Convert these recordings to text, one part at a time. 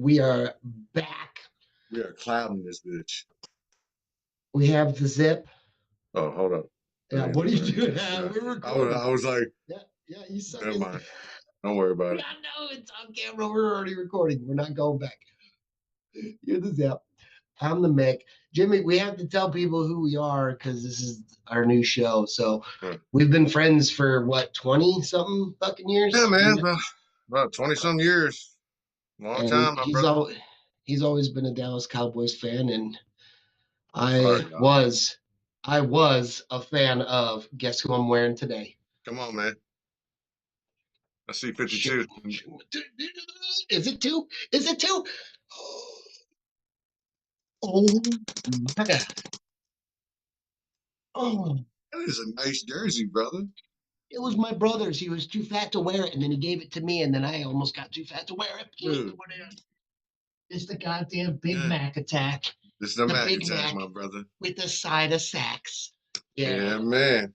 We are back. We are clouding this bitch. We have the zip. Oh, hold up. Yeah, what are you doing? We're recording. I was like, yeah, you suck. never mind. Don't worry about it. I know it's on camera. We're already recording. We're not going back. You're the zip. I'm the Mick. Jimmy, we have to tell people who we are because this is our new show. So we've been friends for what, 20-something fucking years? Yeah, man. About 20-some years. Long time, my brother. He's always been a Dallas Cowboys fan, and I was a fan of, guess who I'm wearing today? Come on, man. I see 52. Is it two? Is it two? Oh my God. Oh. That is a nice jersey, brother. It was my brother's. He was too fat to wear it, and then he gave it to me, and then I almost got too fat to wear it. Dude. It's the goddamn Big Mac attack. It's the Mac attack, my brother. With the side of sacks. Yeah, man.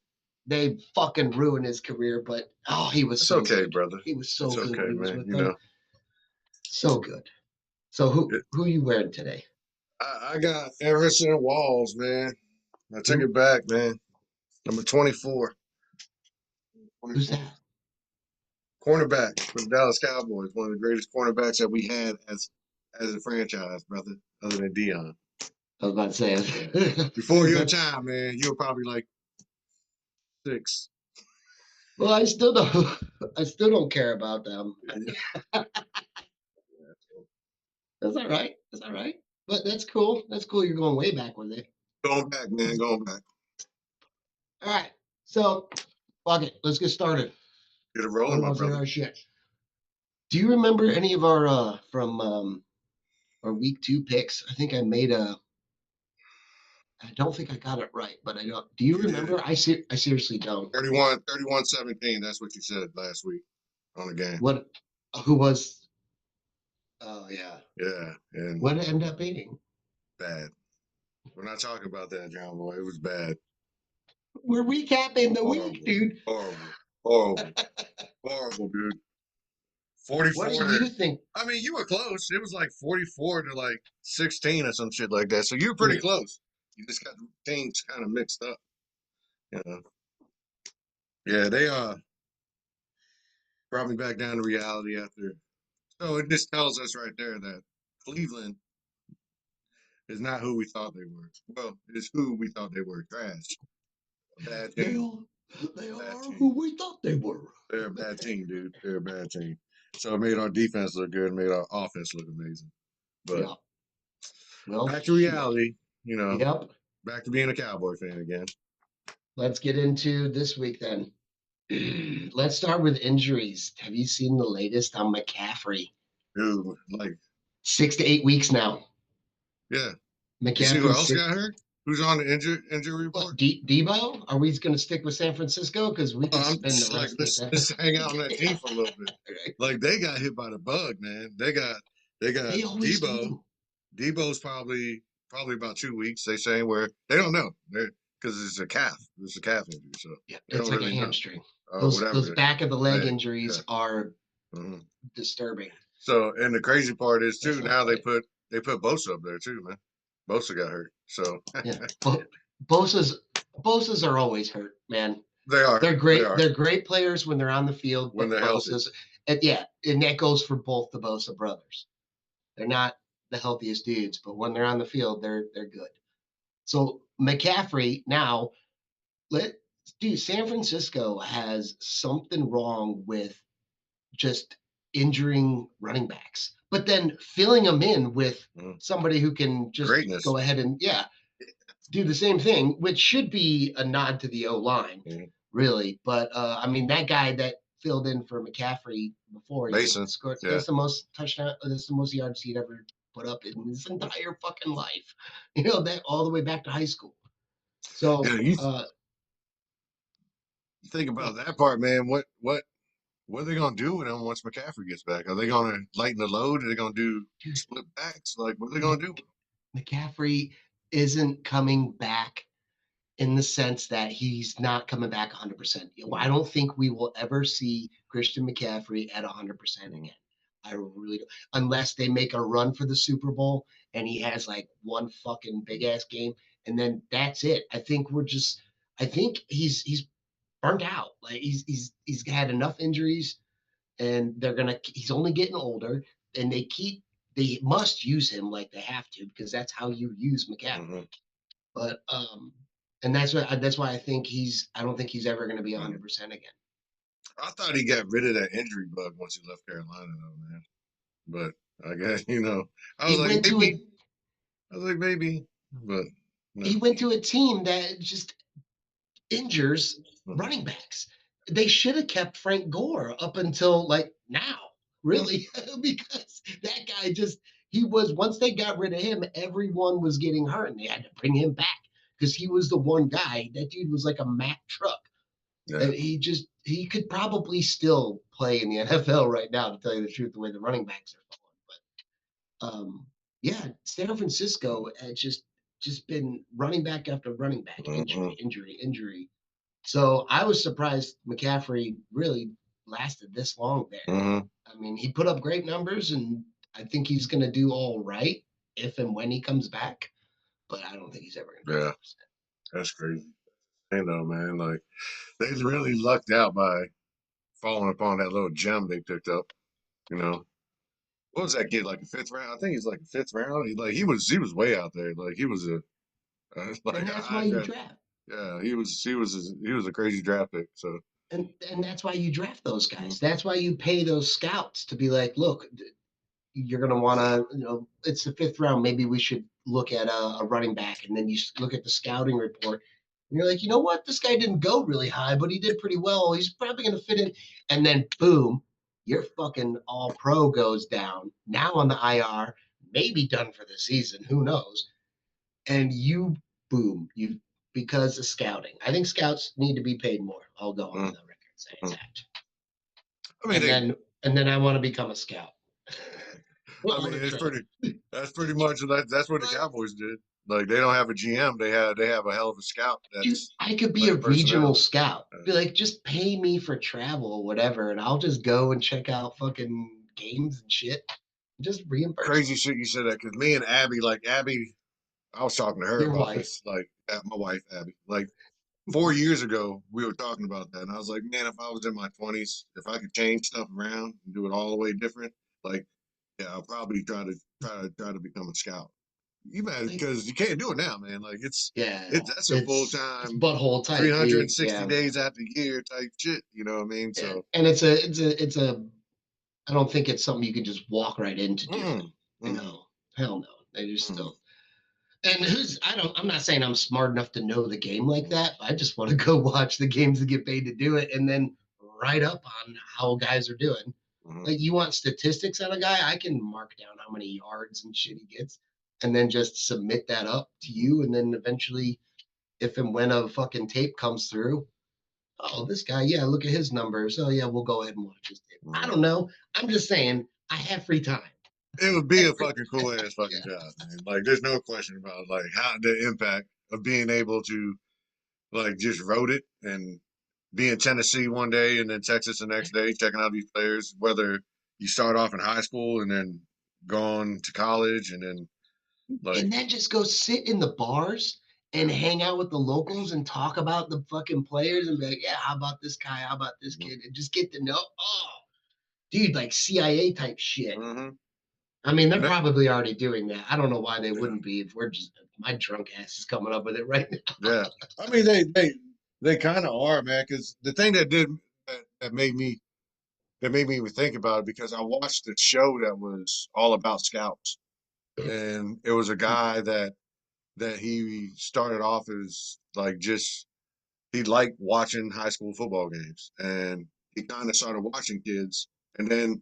They fucking ruined his career, but he was it's so okay, good. Brother. He was so good okay, when he was man. with you them. know. So good. So who are you wearing today? I got Everson Walls, man. I took it back, man. Number 24. Who's that? Cornerback for the Dallas Cowboys. One of the greatest cornerbacks that we had as a franchise, brother, other than Dion. I was about to say. Before your time, man, you were probably like 6. Well, I still don't care about them. That's all right. That's all right. But that's cool. That's cool. You're going way back with it. Going back, man. Going back. All right. So, fuck it. Let's get started. Get it rolling, my brother. Our shit. Do you remember any of our from our week 2 picks? I think I made I don't think I got it right, but I don't. Do you remember? I seriously don't. 31-17. That's what you said last week on the game. What? Who was? Oh yeah. Yeah. And what it ended up being? Bad. We're not talking about that, John Boy. It was bad. We're recapping the week, dude. Horrible, dude. 44. What do you think? I mean, you were close. It was like 44 to like 16 or some shit like that. So you were pretty close. You just got things kind of mixed up. You know. Yeah, they brought me back down to reality after. So it just tells us right there that Cleveland is not who we thought they were. Well, it's who we thought they were. Trash. A bad team. They are who we thought they were. They're a bad team, dude. They're a bad team. So it made our defense look good, made our offense look amazing. But back to reality, you know. Yep. Back to being a Cowboy fan again. Let's get into this week then. Let's start with injuries. Have you seen the latest on McCaffrey? Dude, like 6 to 8 weeks now. Yeah. McCaffrey. You see who else got hurt? Who's on the injury report? Debo? Are we going to stick with San Francisco? Because we can spend the rest of let's hang out on that team for a little bit. Like they got hit by the bug, man. They got Debo. Debo's probably about 2 weeks. They say where they don't know because it's a calf. It's a calf injury, so it's like really a hamstring. Those back of the leg injuries are disturbing. So, and the crazy part is too. Now they put Bosa up there too, man. Bosa got hurt, so Bosa's are always hurt, man. They are. They're great. They're great players when they're on the field. When they're healthy. And that goes for both the Bosa brothers. They're not the healthiest dudes, but when they're on the field, they're good. So McCaffrey now, San Francisco has something wrong with just injuring running backs, but then filling them in with somebody who can just go ahead and do the same thing, which should be a nod to the O-line, really. But I mean, that guy that filled in for McCaffrey before he scored, that's the most touchdown, that's the most yards he'd ever put up in his entire fucking life. You know, that all the way back to high school. So think about that part, man. What are they gonna do with him once McCaffrey gets back? Are they gonna lighten the load? Are they gonna do split backs? Like, what are they gonna do? McCaffrey isn't coming back in the sense that he's not coming back 100%. I don't think we will ever see Christian McCaffrey at 100% again. I really don't. Unless they make a run for the Super Bowl and he has like one fucking big ass game, and then that's it. I think he's burnt out. Like he's had enough injuries, and he's only getting older, and they must use him like they have to because that's how you use McCaffrey. Mm-hmm. But and that's why I don't think he's ever going to be 100% again. I thought he got rid of that injury bug once he left Carolina, though, man. But I guess I was He like went to maybe. a I was like maybe, but no. he went to a team that just injures Mm-hmm. running backs. They should have kept Frank Gore up until like now, really, because that guy just he was once they got rid of him, everyone was getting hurt, and they had to bring him back because he was the one guy. That dude was like a Mack truck. Yeah. And he could probably still play in the NFL right now, to tell you the truth, the way the running backs are falling. But yeah, San Francisco had just been running back after running back, Mm-hmm. injury. So I was surprised McCaffrey really lasted this long there. Mm-hmm. I mean, he put up great numbers, and I think he's going to do all right if and when he comes back. But I don't think he's ever going to be Yeah, 100%. that's crazy. I know, man. Like they really lucked out by falling upon that little gem they picked up. You know, what was that kid like a fifth round? I think he's like a fifth round. He was way out there. Like he was a like And a that's high why you draft. draft. Yeah, he was a crazy draft pick. So And that's why you draft those mm-hmm. guys. That's why you pay those scouts to be like, look, you're going to want to, it's the fifth round. Maybe we should look at a running back. And then you look at the scouting report. And you're like, you know what? This guy didn't go really high, but he did pretty well. He's probably going to fit in. And then, boom, your fucking all pro goes down. Now on the IR, maybe done for the season. Who knows? And boom, because of scouting. I think scouts need to be paid more. I'll go on the record saying Mm-hmm. that. I mean And they. then I want to become a scout. I mean it's pretty. That's pretty much that's what the But Cowboys did. Like they don't have a GM. They have a hell of a scout. dude, That's I could be a like regional personnel. scout. Be like, just pay me for travel or whatever, and I'll just go and check out fucking games and shit. Just reimburse me. Crazy shit you said that because me and Abby, like Abby, I was talking to her Your about wife. this, like my wife Abby, like 4 years ago we were talking about that, and I was like, man, if I was in my 20s, if I could change stuff around and do it all the way different, like yeah, I'll probably try to become a scout. You man, Like, because you can't do it now, man. Like yeah, it's that's a full it's time, butthole tight, dude. 360 Yeah, days out the year type shit. You know what I mean? yeah. So, And it's a. I don't think it's something you can just walk right into doing. mm, You mm, know, hell no. They just mm, don't. And I'm not saying I'm smart enough to know the game like mm, that. I just want to go watch the games and get paid to do it and then write up on how guys are doing. mm, Like you want statistics on a guy, I can mark down how many yards and shit he gets and then just submit that up to you. And then eventually, if and when a fucking tape comes through, oh, this guy, yeah, look at his numbers. Oh yeah, we'll go ahead and watch his tape. I mm. don't know. I'm just saying I have free time. It would be a Every, fucking cool ass fucking yeah, job, man. Like, there's no question about like how the impact of being able to like just road it and be in Tennessee one day and then Texas the next day, checking out these players. Whether you start off in high school and then going to college and then like, and then just go sit in the bars and hang out with the locals and talk about the fucking players and be like, yeah, how about this guy? How about this kid? And just get to know, oh, dude, like CIA type shit. mm-hmm. I mean, they're And that, probably already doing that. I don't know why they yeah, wouldn't be if we're just, my drunk ass is coming up with it right now. yeah. I mean, they kind of are, man. Because the thing that made me even think about it because I watched a show that was all about scouts, and it was a guy that he started off as like just he liked watching high school football games, and he kind of started watching kids, and then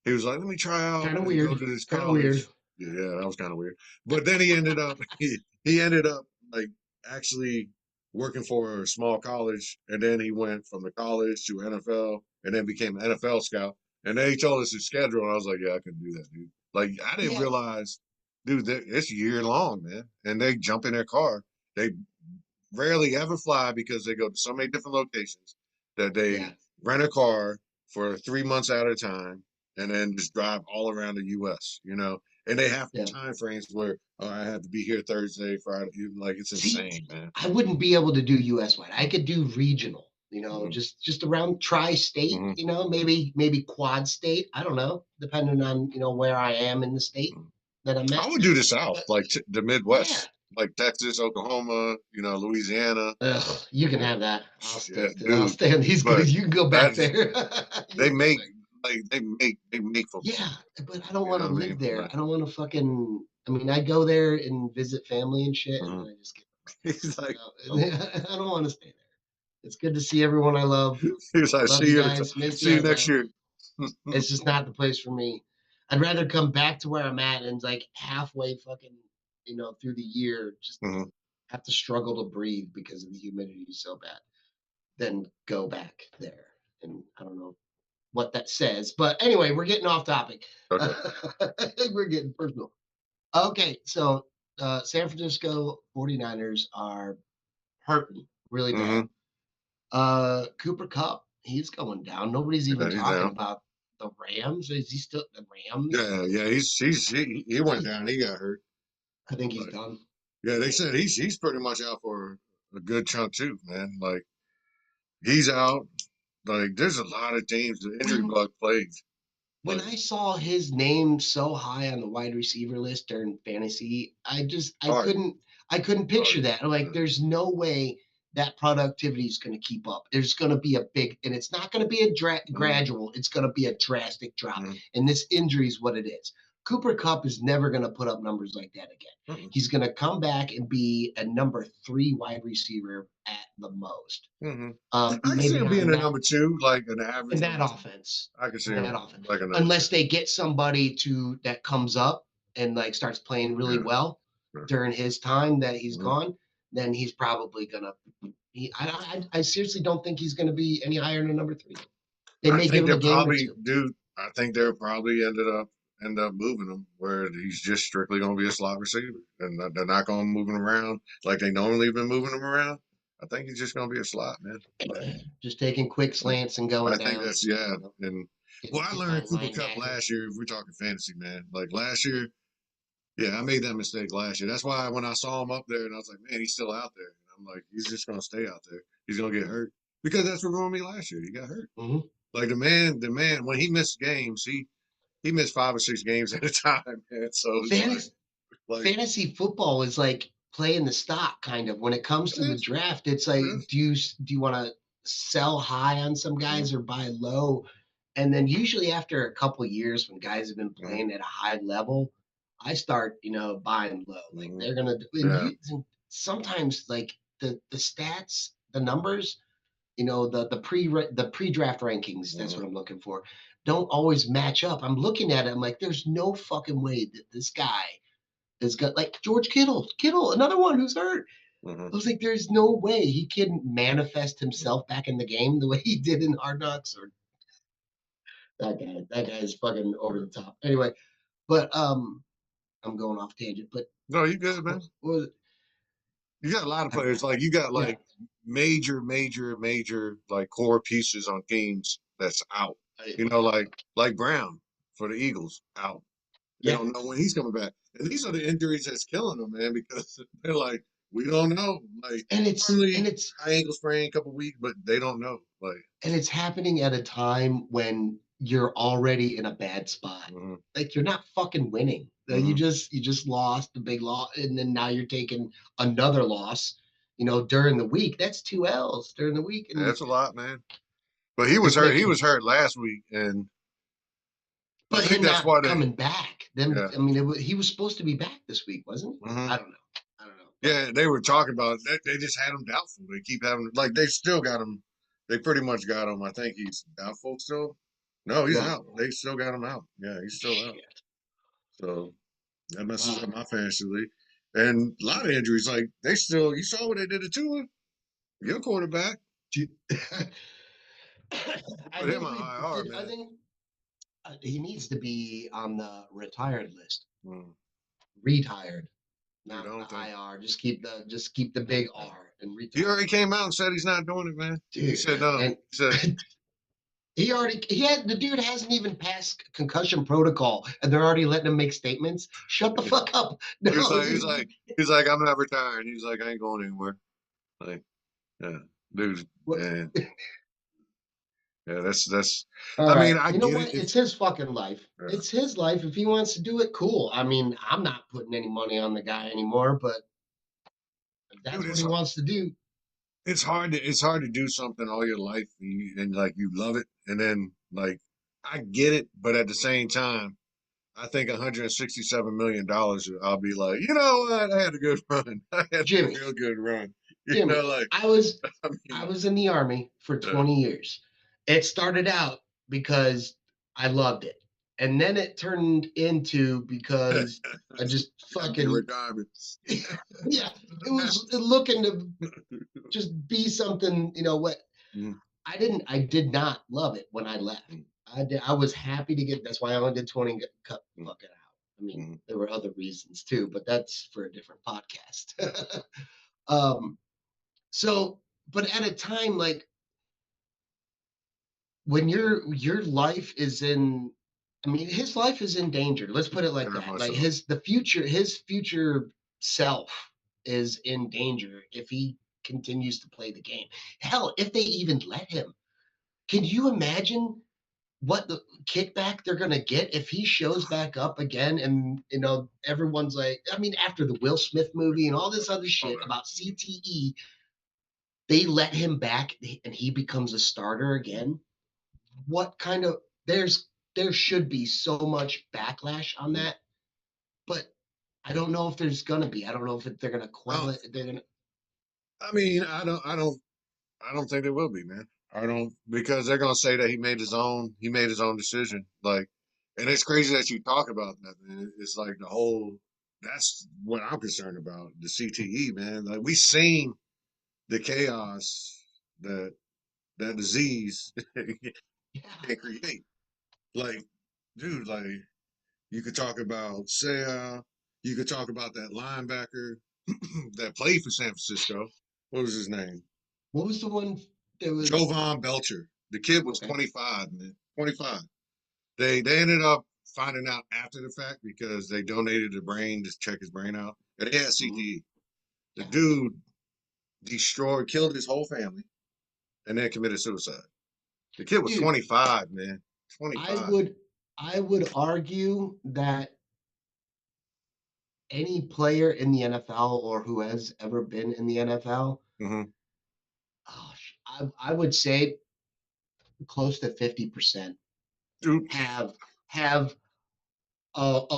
he was like, "Let me try out Kind of and go weird. to this Kind of weird. college." Yeah, that was kind of weird. But then he ended up like actually working for a small college, and then he went from the college to NFL, and then became an NFL scout. And then he told us his schedule, and I was like, "Yeah, I couldn't do that, dude." Like I didn't Yeah. realize, dude, that it's year long, man. And they jump in their car. They rarely ever fly because they go to so many different locations that Yeah. they rent a car for 3 months at a time and then just drive all around the U.S. And they have Yeah. time frames where I have to be here Thursday, Friday. Like it's See, insane, man. I wouldn't be able to do US wide. I Mm-hmm. could do regional, just around tri-state, Mm-hmm. maybe quad state. I don't know, depending on, where I am in the state that I'm I at. would do the South, But like the yeah, Midwest, like Texas, Oklahoma, Louisiana. ugh, you can Yeah, have that. I'll yeah, stay. I'll dude. stay on these But guys. You can go back that's there. they You can go make back. they make football. Yeah, but I don't You want know to what I mean? live there. Like, I don't want to fucking. I mean, I go there and visit family and shit, and then mhm. I just get the fuck out. He's like, You know, I don't want to stay there. It's good to see everyone I love. he's like, Love you guys. Miss see you you, next but year. it's just not the place for me. I'd rather come back to where I'm at and like halfway fucking, through the year, just Mhm. have to struggle to breathe because of the humidity so bad, than go back there. And I don't know what that says, but anyway, we're getting off topic. Okay. We're getting personal. Okay, so San Francisco 49ers are hurting really bad. Hmm. Cooper Cup, he's going down. Nobody's even Yeah, he's talking down. about the Rams. Is he still the Rams? Yeah, yeah, he went down. He got hurt. I think he's But done. yeah, they said he's pretty much out for a good chunk too, man. Like he's out. Like there's a lot of teams the injury When bug plagues. when Like, I saw his name so high on the wide receiver list during fantasy, I all right, couldn't all picture right. that. I'm like, there's no way that productivity is going to keep up. There's going to be a big, and it's not going to be a Mm-hmm. gradual. It's going to be a drastic drop. Mm-hmm. And this injury is what it is. Cooper Cup is never going to put up numbers like that again. Mm-hmm. He's going to come back and be a number 3 wide receiver at the most. Mm-hmm. I can see Maybe him not being in a that number two, like an in average that number two. offense. I can see In him that offense. like a number two. Unless they get somebody to that comes up and like starts playing really Yeah. well Sure. during his time that he's Mm-hmm. gone, then he's probably gonna. I seriously don't think he's gonna be any higher than number 3. They I may give think him they're a game or probably, two. dude. I think they're probably end up moving him where he's just strictly going to be a slot receiver, and they're not going to move him around like they normally have been moving him around. I think he's just going to be a slot, man. Like, Just taking quick slants and I going think down. that's yeah. And well, I Get by learned Cooper Cup linebackers. last year. If we're talking fantasy, man, like last year, yeah, I made that mistake last year. That's why when I saw him up there, and I was like, man, he's still out there. And I'm like, he's just going to stay out there. He's going to get hurt because that's what ruined me last year. He got hurt. Mm-hmm. Like the man, when he missed games, he missed 5 or 6 games at a time, man. So it's Fantasy, like fantasy football is like playing the stock kind of when it comes it to the is, draft. It's it like, is. do you want to sell high on some Mm-hmm. guys or buy low? And then usually after a couple years when guys have been Mm-hmm. playing at a high level, I start, buying low. Like Mm-hmm. they're gonna and Yeah. you sometimes like the stats, the numbers, the pre-draft rankings, that's Mm-hmm. what I'm looking for, don't always match up. I'm looking at it, I'm like, there's no fucking way that this guy has got like George Kittle, another one who's hurt. Mm-hmm. I was like, there's no way he can manifest himself back in the game the way he did in Hard Knocks. Or that guy is fucking over the top. Anyway, but I'm going off tangent. But No, you good, what man. was it? You got a lot of players. Like you got Yeah, like major like core pieces on teams that's out. Like Brown for the Eagles out. They yeah, don't know when he's coming back. And these are the injuries that's killing them, man, because they're like, we don't know. Like and it's and normally it's high ankle sprain, a couple weeks, but they don't know. Like, and it's happening at a time when you're already in a bad spot. mm-hmm. Like you're not fucking winning. You Mm-hmm. just lost the big loss, and then now you're taking another loss. During the week. That's 2 L's during the week, and That's a lot, man. But he was it's hurt. He making. was hurt last week, and I But think him that's not why they. coming back, then Yeah. I mean, he was supposed to be back this week, wasn't he? Mm-hmm. I don't know. I don't know, but Yeah, they were talking about they just had him doubtful. They keep having like they still got him. They pretty much got him. I think he's doubtful still. No, he's yeah. out. They still got him out. Yeah, he's still out. Shit. So that messes Wow. up my fantasy league. And a lot of injuries. Like they still, you saw what they did to Tua. Your quarterback I put him think on we IR, did. I man. think he needs to be on the retired list. Mm, Retired, dude, not I the don't think IR. Just keep the big R and he retire. already came out and said he's not doing it, man. He Dude, said no. and He said The dude hasn't even passed concussion protocol, and they're already letting him make statements. Shut the fuck up. No, he's like, I'm not retiring. He's like, I ain't going anywhere. Like, yeah, dude, what? and yeah, that's. All I mean, right. I You know get what? it. It's his fucking life. Yeah. It's his life. If he wants to do it, cool. I mean, I'm not putting any money on the guy anymore, but if Dude, that's what he wants to do. it's hard to do something all your life and like you love it, and then like I get it, but at the same time, I think $167 million, I'll be like, you know what? I had a good run. I had a Jimmy, real good run. You know, Jimmy, like I was I I mean, was in the army for uh, 20 years. It started out because I loved it. And then it turned into because I just empty fucking retirement. yeah, it was looking to just be something, what Mm, I did not love it when I left. mm, I was happy to get that's why I only did 20 and cut mm, fucking out. I mean, mm. there were other reasons too, but that's for a different podcast. um so but at a time like when your life is in I mean his life is in danger. Let's put it like Very that. much Like so. his future self is in danger if he continues to play the game. Hell, if they even let him. Can you imagine what the kickback they're going to get if he shows back up again and everyone's like I mean after the Will Smith movie and all this other Oh, shit no. about CTE they let him back and he becomes a starter again what kind of there should be so much backlash on Mm. that, but I don't know if there's gonna be. I don't know if they're gonna quell Oh, it. They're gonna. I mean, I don't think there will be, man. I don't because they're gonna say that he made his own decision. Like, and it's crazy that you talk about that, man. It's like the whole. That's what I'm concerned about. The CTE, man. Like we seen the chaos that that disease Yeah, can create. Like, dude, like you could talk about say, you could talk about that linebacker that played for San Francisco. What was his name? what was the one that was Jovan Belcher. The kid was okay? 25, man. 25. They ended up finding out after the fact because they donated the brain to check his brain out. And he had Mhm. CTE. The Yeah, dude killed his whole family, and then committed suicide. The kid was dude, 25, man. I 25. would I would argue that any player in the NFL or who has ever been in the NFL, Mm-hmm. oh, I would say close to 50% Dude. have a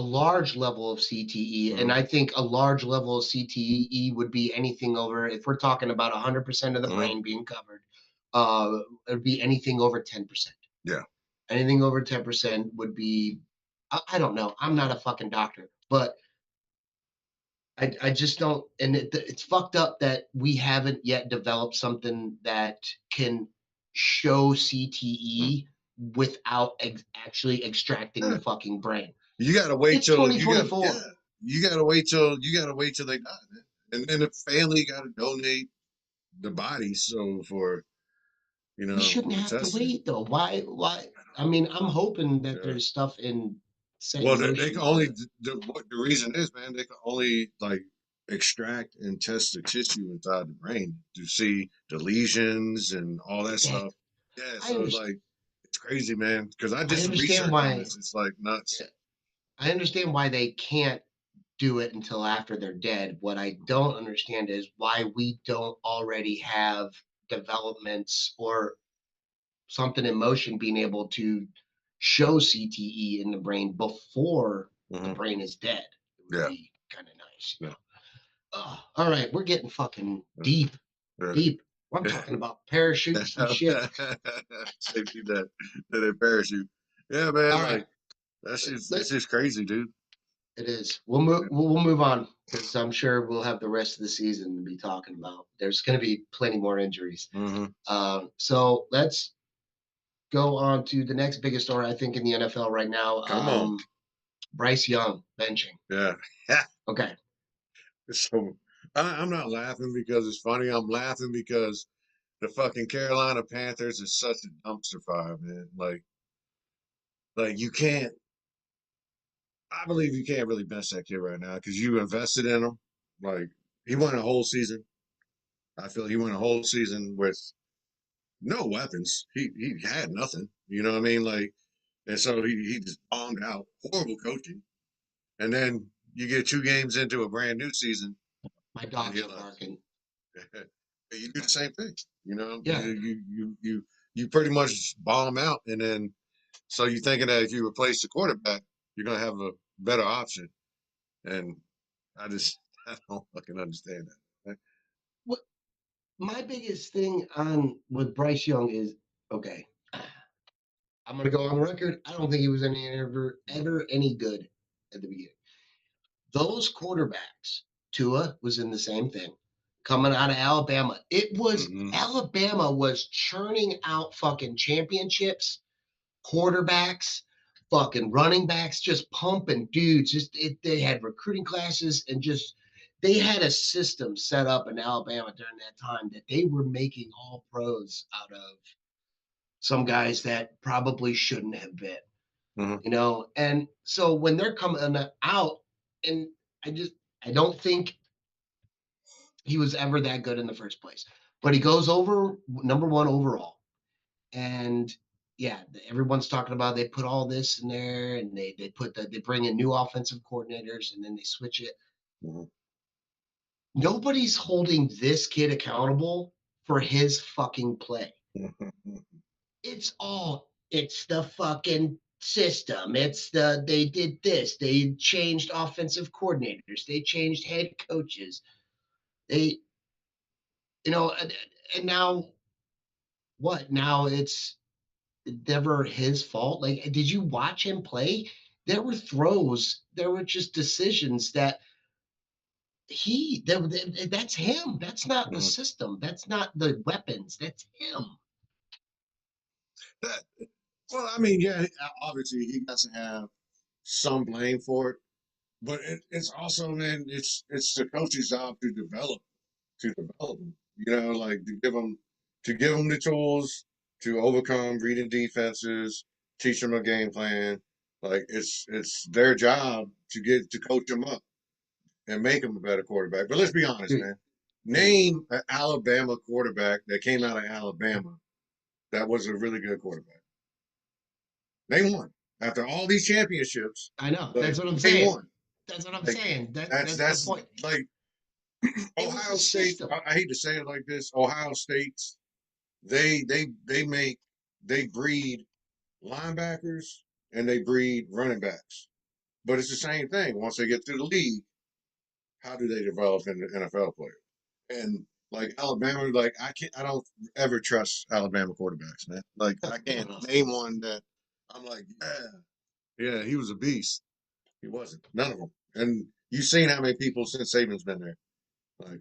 large level of CTE, and Mm-hmm. I think a large level of CTE would be anything over. If we're talking about 100% of the Mm-hmm. brain being covered, it'd be anything over 10%. Yeah. Anything over 10% would be. I don't know. I'm not a fucking doctor, but I just don't. And it's fucked up that we haven't yet developed something that can show Mm. CTE without actually extracting Yeah. the fucking brain. You gotta wait It's till you got yeah. 2024. You gotta wait till they die, man. And then the family gotta donate the body so for We shouldn't for have to testing. wait though. Why? I mean, I'm hoping that Yeah. there's stuff set Well, in they can motion only to. what the reason is, man. They can only like extract and test the tissue inside the brain to see the lesions and all that That stuff. Yeah, I so understand. like it's crazy, man. Because I did I some understand research on why. this. It's like nuts. Yeah, I understand why they can't do it until after they're dead. What I don't understand is why we don't already have developments or something in motion being able to show CTE in the brain before the Hmm. brain is dead. It would Yeah, be kind of nice. yeah, Oh, all right, we're getting fucking yeah. deep, Yeah. deep. I'm talking about parachutes and shit. Safety net, that they parachute. Yeah, man. All right, Like it's let just crazy, dude. it is. We'll move on because I'm sure we'll have the rest of the season to be talking about. There's going to be plenty more injuries. Hmm. So let's go on to the next biggest story I think in the NFL right now. Come on. Bryce Young benching. Yeah. Okay, So I'm not laughing because it's funny. I'm laughing because the fucking Carolina Panthers is such a dumpster fire, man. Like you can't. I believe you can't really bench that kid right now because you invested in him. Like he won a whole season. I feel he went a whole season with no weapons. He had nothing. You know what I mean? Like, and so he just bombed out. Horrible coaching. And then you get 2 games into a brand new season, My and dogs you're are like, barking. you do the same thing. You know, Yeah. you pretty much bomb out, and then so you're thinking that if you replace the quarterback, you're gonna have a better option. And I just I don't fucking understand that. What my biggest thing on with Bryce Young is okay. I'm gonna go on record. I don't think he was ever any good at the beginning. Those quarterbacks, Tua was in the same thing. Coming out of Alabama, it was Mm-hmm. Alabama was churning out fucking championships, quarterbacks, fucking running backs, just pumping dudes. They had recruiting classes and just they had a system set up in Alabama during that time that they were making all pros out of some guys that probably shouldn't have been, Mm-hmm. you know. And so when they're coming out, and I just I don't think he was ever that good in the first place. But he goes over number one overall. And yeah, everyone's talking about they put all this in there and they bring in new offensive coordinators and then they switch it. Mm-hmm. Nobody's holding this kid accountable for his fucking play. Mm-hmm. It's the fucking system. They did this. They changed offensive coordinators. They changed head coaches. They, and now what? Now it's never his fault. Like, did you watch him play? There were throws. There were just decisions that that's him. That's not the Mm-hmm. system. That's not the weapons. That's him. That, well, I mean, yeah, obviously he doesn't have some blame for it, but it's also, man, it's the coach's job to develop them. You know, like to give them the tools to overcome reading defenses, teach them a game plan. Like it's their job to coach them up and make them a better quarterback. But let's be honest, Dude, man. Name an Alabama quarterback that came out of Alabama that was a really good quarterback. Name one. After all these championships, I know. like That's what I'm name saying. one. That's what I'm Like saying. That's the that's point. like It was Ohio a State. system. I hate to say it like this. Ohio State's they breed linebackers and they breed running backs. But it's the same thing. Once they get to the league, how do they develop into NFL players? And like Alabama, like I don't ever trust Alabama quarterbacks, man. Like I can't name one that I'm like, yeah, he was a beast. He wasn't. None of them. And you've seen how many people since Saban's been there. Like,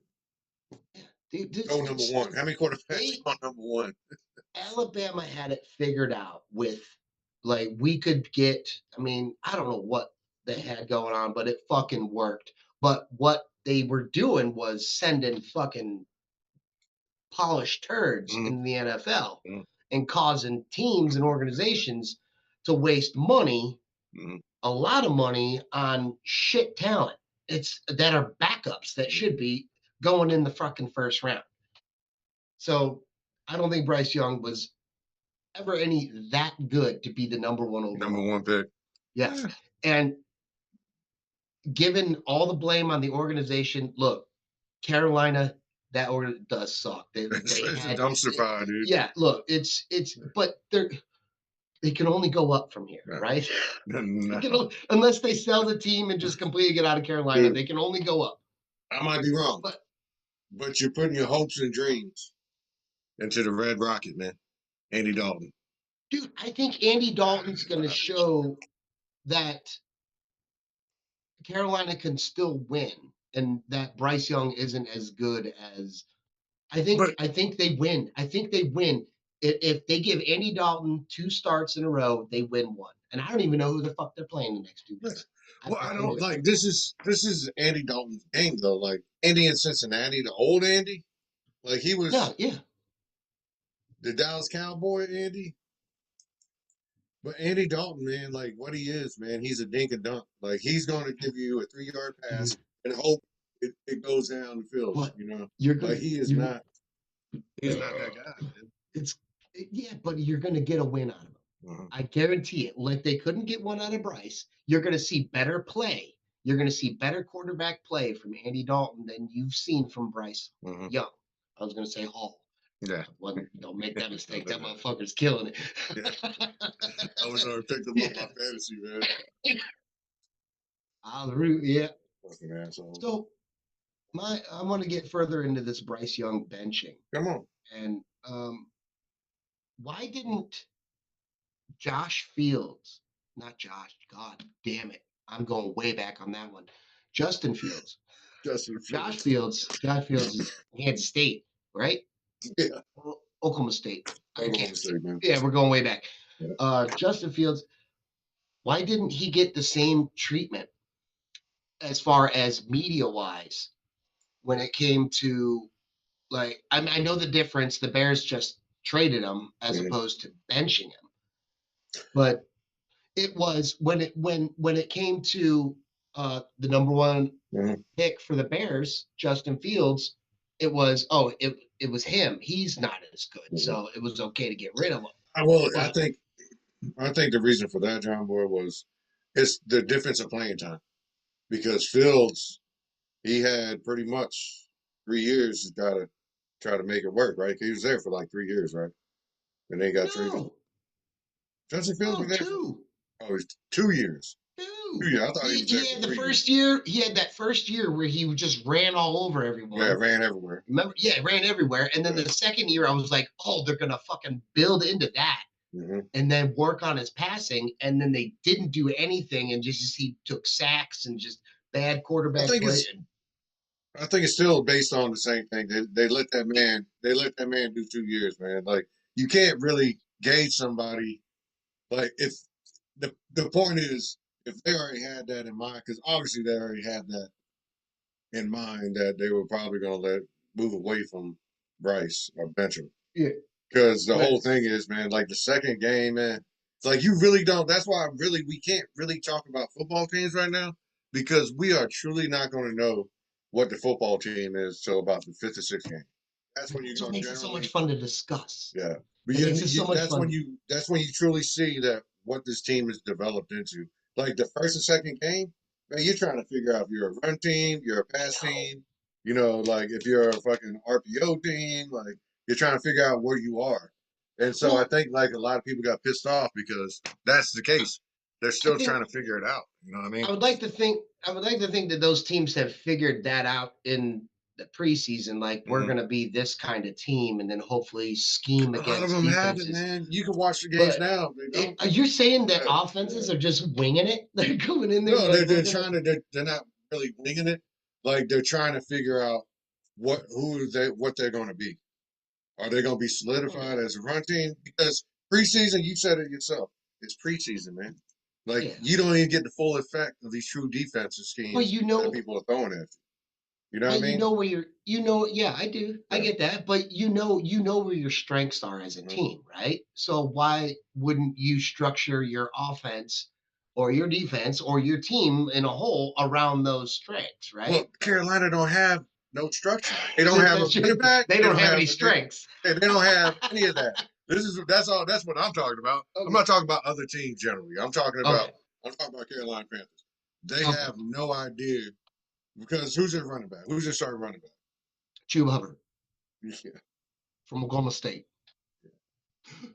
Dude, go number one. How many quarterbacks they go number one? Alabama had it figured out with like we could get. I mean, I don't know what they had going on, but it fucking worked. But what they were doing was sending fucking polished turds Mm-hmm. in the NFL and causing teams and organizations to waste money, Mm-hmm. a lot of money on shit talent. It's that are backups that should be going in the fucking first round. So I don't think Bryce Young was ever any that good to be the number one Number overall. one pick. Yes. And given all the blame on the organization, look, Carolina, that order does suck. It's a dumpster fire, dude. Yeah, look, but they can only go up from here, No. right? No. Unless they sell the team and just completely get out of Carolina, Dude, they can only go up. I might be wrong, But but you're putting your hopes and dreams into the Red Rocket, man. Andy Dalton. dude, I think Andy Dalton's going to show that Carolina can still win and that Bryce Young isn't as good as But I think they win. I think they win. If they give Andy Dalton 2 starts in a row, they win one. And I don't even know who the fuck they're playing the next 2 weeks. I have well, I no don't idea. like this is Andy Dalton's game though. Like Andy in Cincinnati, the old Andy, like he was No, yeah. the Dallas Cowboy, Andy. But Andy Dalton, man, like what he is, man, he's a dink and dunk. Like he's going to give you a 3-yard pass and hope it goes down the field. But You know, you're like gonna he is you're not. He's not that guy, man. it's yeah, but you're gonna get a win out of him. I guarantee it. Like they couldn't get one out of Bryce. You're gonna see better play. You're gonna see better quarterback play from Andy Dalton than you've seen from Bryce Young. I was gonna say Hall. Yeah. Don't make that mistake. That motherfucker's killing it. Yeah. I was already picked him up on fantasy, man. Yeah. Fucking asshole. So I want to get further into this Bryce Young benching. Come on. And why didn't Josh Fields, not Josh, God damn it. I'm going way back on that one. Justin Fields. Josh Fields is Kansas State, right? Yeah. Oklahoma State. Oklahoma State, man. Yeah, we're going way back. Yeah. Justin Fields, why didn't he get the same treatment as far as media-wise when it came to, like, I know the difference. The Bears just traded him as opposed to benching him. But it was when it came to the number one pick for the Bears, Justin Fields, it was it was him. He's not as good, so it was okay to get rid of him. Well, I think the reason for that, John Boy, was it's the difference of playing time. Because Fields, he had pretty much 3 years to try to make it work, right? He was there for like 3 years, right? And then he got traded. Justin Fields was there 2. Oh, it was 2 years. 2. 2 years. I thought he was there had for the 3 first years. year. He had that first year where he just ran all over everyone. Yeah, ran everywhere. Remember? Yeah, ran everywhere. And then the second year, I was like, oh, they're gonna fucking build into that. And then work on his passing, and then they didn't do anything, and just he took sacks and just bad quarterback play. I think it's still based on the same thing. They let that man do 2 years, man. Like you can't really gauge somebody. Like if the point is, if they already had that in mind, because obviously they already had that in mind that they were probably going to move away from Bryce or bench him. Yeah. Because the whole thing is, man, like the second game, man, it's like you really don't. That's why we can't really talk about football teams right now because we are truly not going to know what the football team is till about the fifth or sixth game. That's when you're going to makes it so much fun to discuss. Yeah, but that's when you truly see that what this team is developed into. Like the first and second game, man, you're trying to figure out if you're a run team, you're a pass team. You know, like if you're a fucking RPO team, like you're trying to figure out where you are. And so I think like a lot of people got pissed off because that's the case. They're still trying to figure it out. You know what I mean? I would like to think that those teams have figured that out in the preseason. Like we're going to be this kind of team, and then hopefully scheme against. A lot of them have it, man. You can watch the games now. Are you saying that offenses are just winging it? They're going in there. No, they're trying to. They're not really winging it. Like they're trying to figure out what they're going to be. Are they going to be solidified as a run team? Because preseason, you said it yourself. It's preseason, man. Like you don't even get the full effect of these true defensive schemes that people are throwing at you. You know what I mean? You know where yeah, I do. Yeah. I get that. But you know where your strengths are as a team, right? So why wouldn't you structure your offense or your defense or your team in a whole around those strengths, right? Well, Carolina don't have no structure. They don't have a running back. They don't have any strengths. They don't have any of that. That's what I'm talking about. Okay. I'm not talking about other teams generally. I'm talking about Carolina Panthers. They have no idea because who's their running back? Who's their starting running back? Chuba Hubbard. Yeah. From Oklahoma State. Yeah.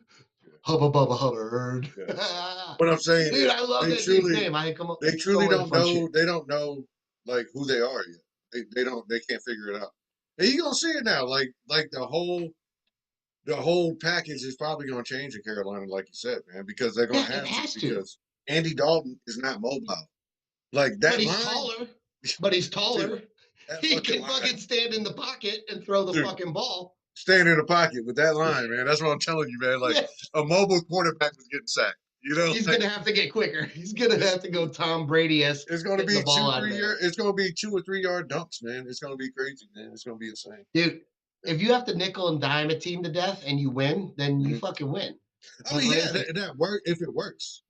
Hubba Bubba Hubbard. Yeah. What I'm saying, dude, I love that name. They truly don't know. They don't know like who they are yet. They can't figure it out. And you're gonna see it now. Like the whole package is probably gonna change in Carolina, like you said, man, because they're gonna have to because Andy Dalton is not mobile. Like that. But he's taller. Dude, he can fucking stand in the pocket and throw the fucking ball. Stand in the pocket with that line, man. That's what I'm telling you, man. Like a mobile quarterback was getting sacked. You know, he's gonna have to get quicker. He's gonna have to go Tom Brady-esque. It's gonna be 2 or 3 yard. It's gonna be 2 or 3 yard dunks, man. It's gonna be crazy, man. It's gonna be insane, dude. if you have to nickel and dime a team to death and you win, then you Mhm. fucking win. I But mean, like I yeah, said, that work if it works.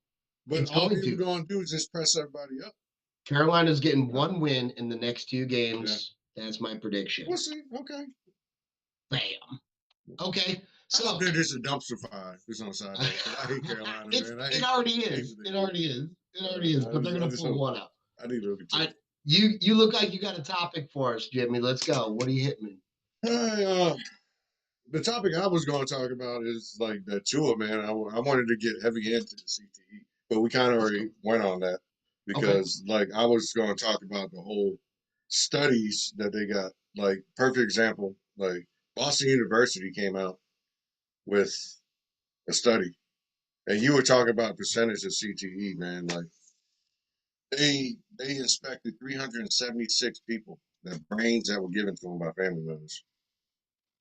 But it's all going he was to. going to do is just press everybody up. Carolina's getting Yeah. one win in the next two Yeah. games. That's my We'll prediction. see. Okay. Bam. Okay. I hope So they're just a dumpster fire. Just on a side note, 'cause I hate Carolina, man. it already I hate is. when they It do already is. It it. already is. But they're I gonna just pull hope. one out. I need a little bit. I you look like you got a topic for us, Jimmy. Let's go. What are you hitting me? Hey, the topic I was going to talk about is like that Tua, man. I wanted to get heavy into the CTE, but we kind of Let's already go. went on that Okay. because like I was going to talk about the whole studies that they got. Like perfect example, like Boston University came out with a study, and you were talking about percentage of CTE, man. Like they inspected 376 people, the brains that were given to them by family members.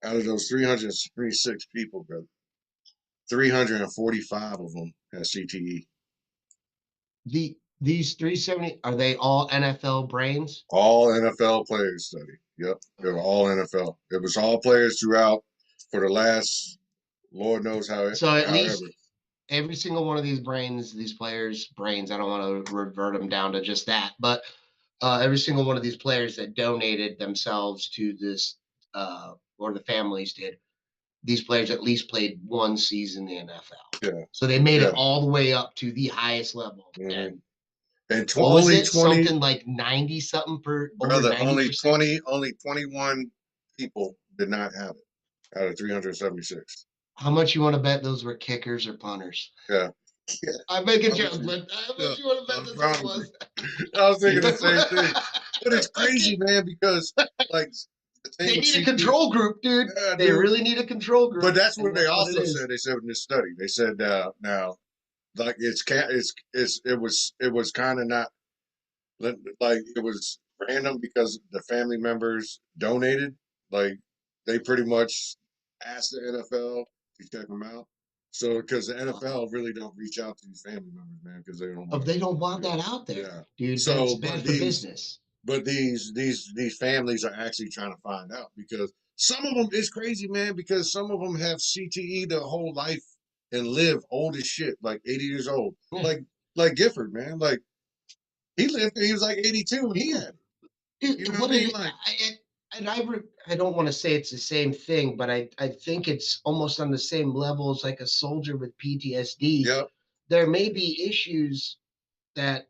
Out of those 336 people, brother, 345 of them had CTE. These 370, are they all NFL brains? All NFL players study. Yep, they were all NFL. It was all players throughout for the last Lord knows So at however. least every single one of these brains, these players' brains, I don't want to revert them down to just that, but every single one of these players that donated themselves to this, or the families did, these players at least played one season in the NFL. Yeah, So they made it yeah. all the way up to the highest level. Mm-hmm. And And what was only it? 20, Something like 90 something per over brother, 90%. only 21 people did not have it out of 376. How much you want to bet those were kickers or punters? Yeah, yeah. I make a Promise joke, you. but how Yeah, much you want to I bet that's what it promise you. was? I was thinking the same thing. But it's crazy, Fucking, man, because like the thing they with need a CT, control group, dude. yeah, They dude. really need a control But group, that's and what they that's what it also is. said. They said in this study, they said now like it was kind of not like it was random because the family members donated. Like they pretty much asked the NFL to check them out. So because the NFL really don't reach out to these family members, man, because they don't If want they don't to. want Yeah, that out yeah. there, dude, that's So, bad for business. but these families are actually trying to find out because some of them is crazy, man. Because some of them have CTE their whole life and live old as shit, like 80 years old, Yeah. like Gifford, man. Like he lived, he was like 82 when he had it. You know what What I mean? it, Like, and I don't want to say it's the same thing, but I think it's almost on the same level as like a soldier with PTSD. yep. There may be issues that,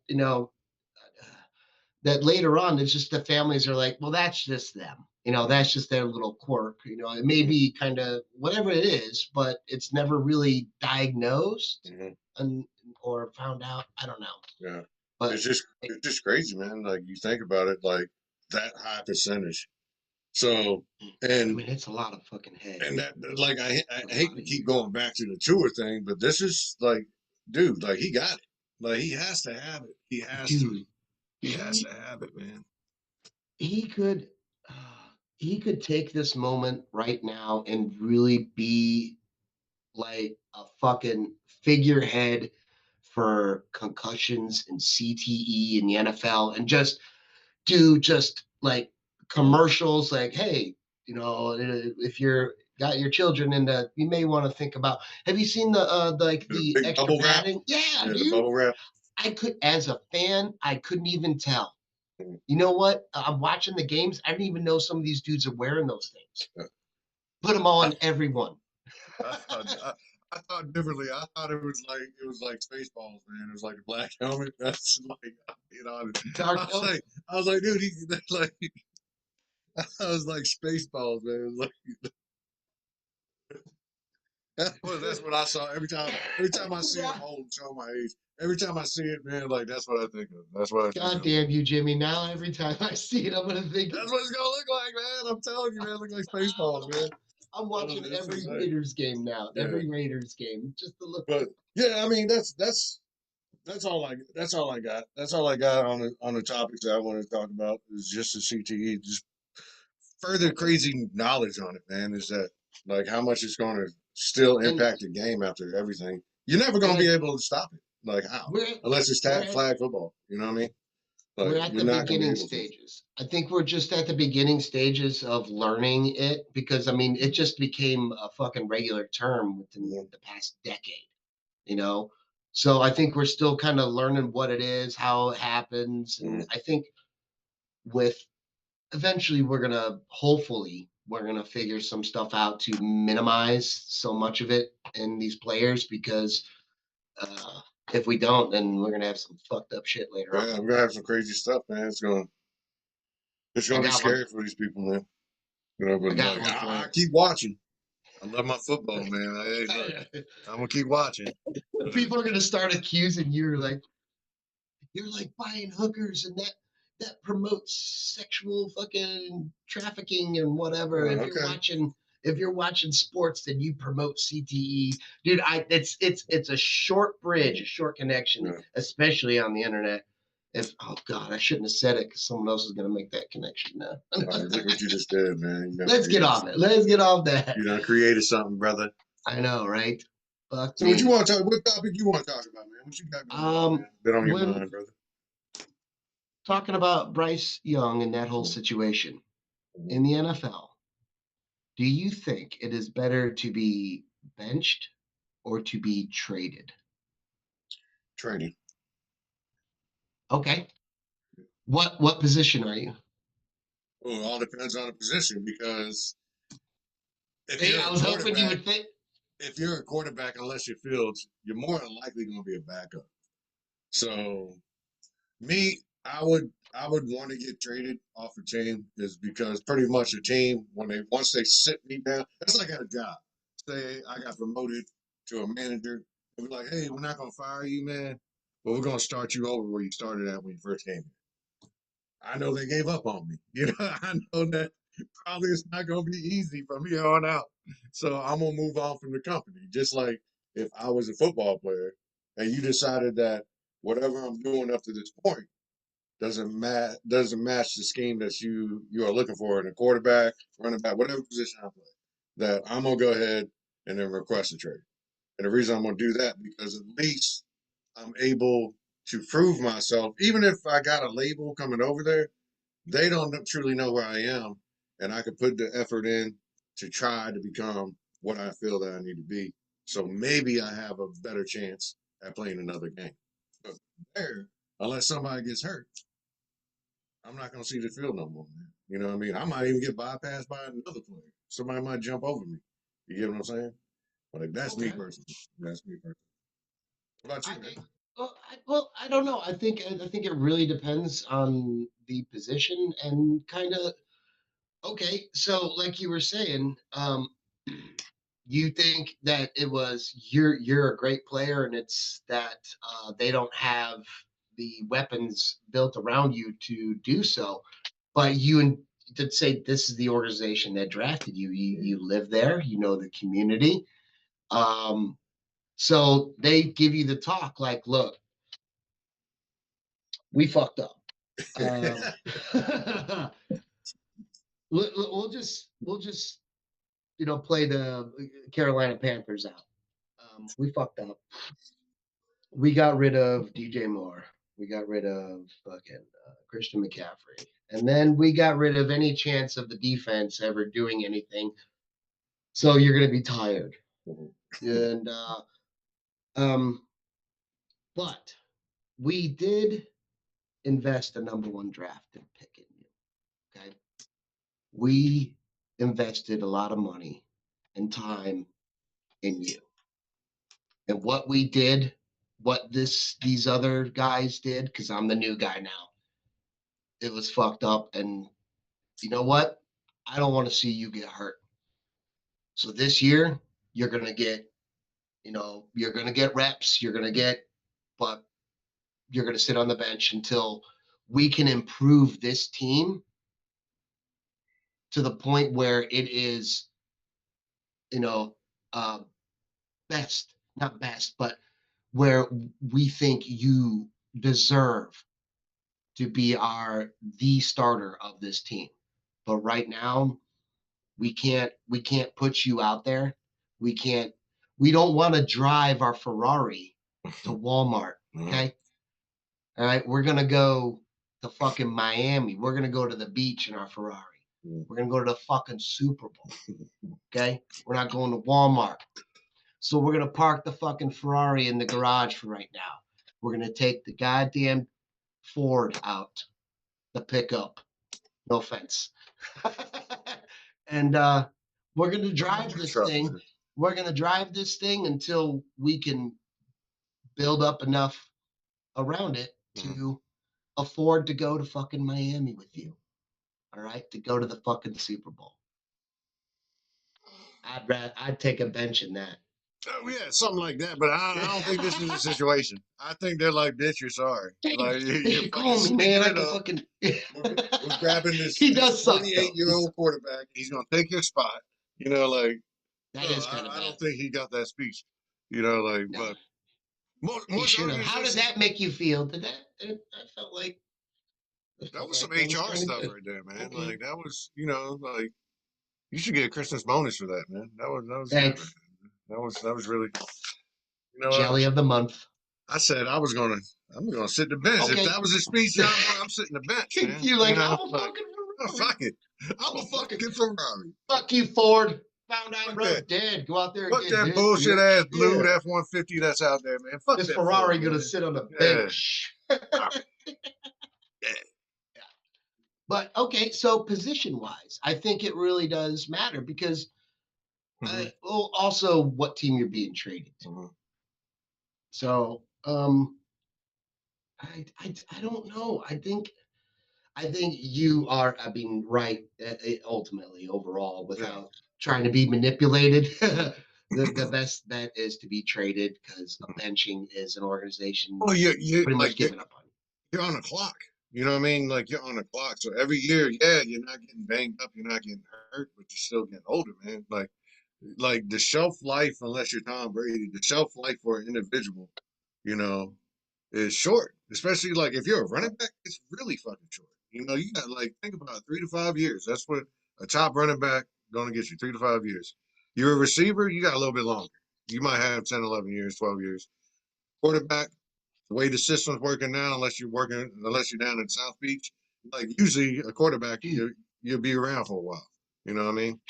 that later on, it's just the families are like, well, that's just them. That's just their little quirk. It may Mm-hmm, be kind of whatever it is, but it's never really diagnosed mm-hmm, and or found out. I don't know. yeah. But It's just crazy, man. Like you think about it, like that high percentage. So I and mean, it's a lot of fucking head and that like I for a hate lot to of keep years. going back to the tour thing, but this is like, dude, like he got it. Like he has to have it. He has to. Dude, He has to he have it, man. he could he could take this moment right now and really be like a fucking figurehead for concussions and CTE in the NFL and just do just like commercials like, hey, if you're got your children in the, you may want to think about, have you seen the like The the big extra bubble wrap. padding? Yeah, Yeah, the dude. bubble wrap. I could, as a fan, I couldn't even tell. Mm, You know what? I'm watching the games. I didn't even know some of these dudes are wearing those things. yeah. Put them I, on everyone. I thought I thought differently. I thought it was like Spaceballs, man. It was like a black helmet. That's like you know. I Dark was helmet. like I was like, dude, he like I was like Spaceballs, man. It was like that's what I saw every time I see him old show my age. Every time I see it, man, like that's what I think of. That's what I think God of. damn you, Jimmy. Now every time I see it, I'm gonna think That's what it's gonna look like, man. I'm telling you, man. It look like Spaceballs, man. I'm Oh, watching it's every insane. Raiders game now. Yeah, Every Raiders game. Just to look. but yeah, I mean that's all that's all I got. That's all I got on the topics that I want to talk about is just the CTE. Just further crazy knowledge on it, man. Is that like how much it's going to still And impact the game after everything? You're never going and to be I able to stop it. Like how? we're Unless it's we're at flag football. You know what I mean? We're Like at you're the not gonna be beginning able to. stages. I think we're just at the beginning stages of learning it because I mean it just became a fucking regular term within Yeah. the past decade, you know. So I think we're still kind of learning what it is, how it happens, and I think with eventually we're gonna figure some stuff out to minimize so much of it in these players because uh, if we don't, then we're gonna have some fucked up shit later on. Yeah, we're gonna have some crazy stuff, man. It's I gonna be got one. scary for these people, man. You know, I but got like one for I you. keep watching. I love my football, man. Hey, look, I'm gonna keep watching. People are gonna start accusing you like you're like buying hookers and that promotes sexual fucking trafficking and whatever. Okay. If you're watching sports, then you promote CTE, dude. It's a short bridge, a short connection, Yeah. especially on the internet. If oh god, I shouldn't have said it because someone else is gonna make that connection now. All right, look what you just did, man. Let's get off it. Let's get off that. You done created something, brother. I know, right? Fuck So what you me. want to talk? What topic you want to talk about, man? What you got going on, man? Been on your When mind, brother? talking about Bryce Young and that whole situation in the NFL, do you think it is better to be benched or to be traded? Training. Okay. What position are you? Well, it all depends on the position because if Hey, you're I a was hoping you quarterback, would think. unless you're Fields, you're more than likely going to be a backup. So me, I would want to get traded off a team is because pretty much a team once they sit me down, that's like at a job. Say I got promoted to a manager, they'll be like, hey, we're not gonna fire you, man, but we're gonna start you over where you started at when you first came here. I know they gave up on me. You know, I know that probably it's not gonna be easy from here on out. So I'm gonna move on from the company. Just like if I was a football player and you decided that whatever I'm doing up to this point doesn't match the scheme that you are looking for in a quarterback, running back, whatever position I play. That I'm gonna go ahead and then request a trade. And the reason I'm gonna do that because at least I'm able to prove myself, even if I got a label coming over there, they don't truly know where I am, and I can put the effort in to try to become what I feel that I need to be. So maybe I have a better chance at playing another game. But there, unless somebody gets hurt, I'm not gonna see the field no more, man. You know what I mean? I might even get bypassed by another player. Somebody might jump over me. You get what I'm saying? Like that's me Okay. personally. That's me personally. What about I you, man? think. Well, I don't know. I think it really depends on the position and kind of. Okay, so like you were saying, you think that it was you're a great player and it's that they don't have the weapons built around you to do so, but you did say this is the organization that drafted you. You live there, you know the community, um, so they give you the talk like, look, we fucked up. We'll just play the Carolina Panthers out. We fucked up. We got rid of DJ Moore. We got rid of fucking Christian McCaffrey. And then we got rid of any chance of the defense ever doing anything. So you're going to be tired. And, um, but we did invest a number one draft pick in you. Okay. We invested a lot of money and time in you. And what we did, what these other guys did, because I'm the new guy now, it was fucked up. And you know what? I don't want to see you get hurt. So this year, you're gonna get, you're gonna get reps. But you're gonna sit on the bench until we can improve this team to the point where it is, you know, uh, best, not best, but where we think you deserve to be the starter of this team. But right now, we can't put you out there. We can't we don't want to drive our Ferrari to Walmart. Okay. All right. We're gonna go. to fucking Miami. We're gonna go to the beach in our Ferrari. We're gonna go to the fucking Super Bowl. Okay, we're not going to Walmart. So we're gonna park the fucking Ferrari in the garage for right now. We're gonna take the goddamn Ford out, the pickup. No offense. And we're gonna drive this thing. We're gonna drive this thing until we can build up enough around it to afford to go to fucking Miami with you. All right, to go to the fucking Super Bowl. I'd take a bench in that. Oh, yeah, something like that. But I don't think this is a situation. I think they're like, bitch, you're sorry. Like They you're should fucking call me, man. I stinking it can up. fucking. We're grabbing this He this does suck though. 28-year-old quarterback. He's gonna take your spot. You know, like That is kind of I bad. don't think he got that speech. You know, like No, but he most should have. How did organizations that make you feel? Did that? I felt like that was some that was HR kind of stuff good. right there, man. Okay. Like that was, like you should get a Christmas bonus for that, man. That was good, man. Thanks. That was really you know what? Jelly of the month. I said I'm gonna sit the bench. If Okay. that was a speech, I'm sitting the bench, man. You're You like, know, I'm a like fucking oh, Ferrari. fuck it. I'm a fucking Ferrari. Fuck you, Ford. Found out Fuck bro that. dead. Go out there and Fuck get that hit, bullshit ass bitch. blue Yeah. F-150 that's out there, man. Fuck This that Ford, Ferrari gonna man. sit on the Yeah. bench. All right. Yeah. But okay, so position wise, I think it really does matter because Mm-hmm. well, also what team you're being traded to. Mm-hmm. So I don't know. I think you are. I mean, right. Ultimately, overall, Yeah. without trying to be manipulated, the best bet is to be traded because a benching is an organization Well, you pretty like much giving up on you. you're on the clock. You know what I mean? Like you're on the clock. So every year, yeah, you're not getting banged up, you're not getting hurt, but you're still getting older, man. Like the shelf life, unless you're Tom Brady, the shelf life for an individual, you know, is short. Especially like if you're a running back, it's really fucking short. You know, you got like think about it, 3 to 5 years. That's what a top running back gonna get you 3 to 5 years. You're a receiver, you got a little bit longer. You might have 10, 11 years, 12 years. Quarterback, the way the system's working now, unless you're down in South Beach, like usually a quarterback, Dude, you'll be around for a while. You know what I mean?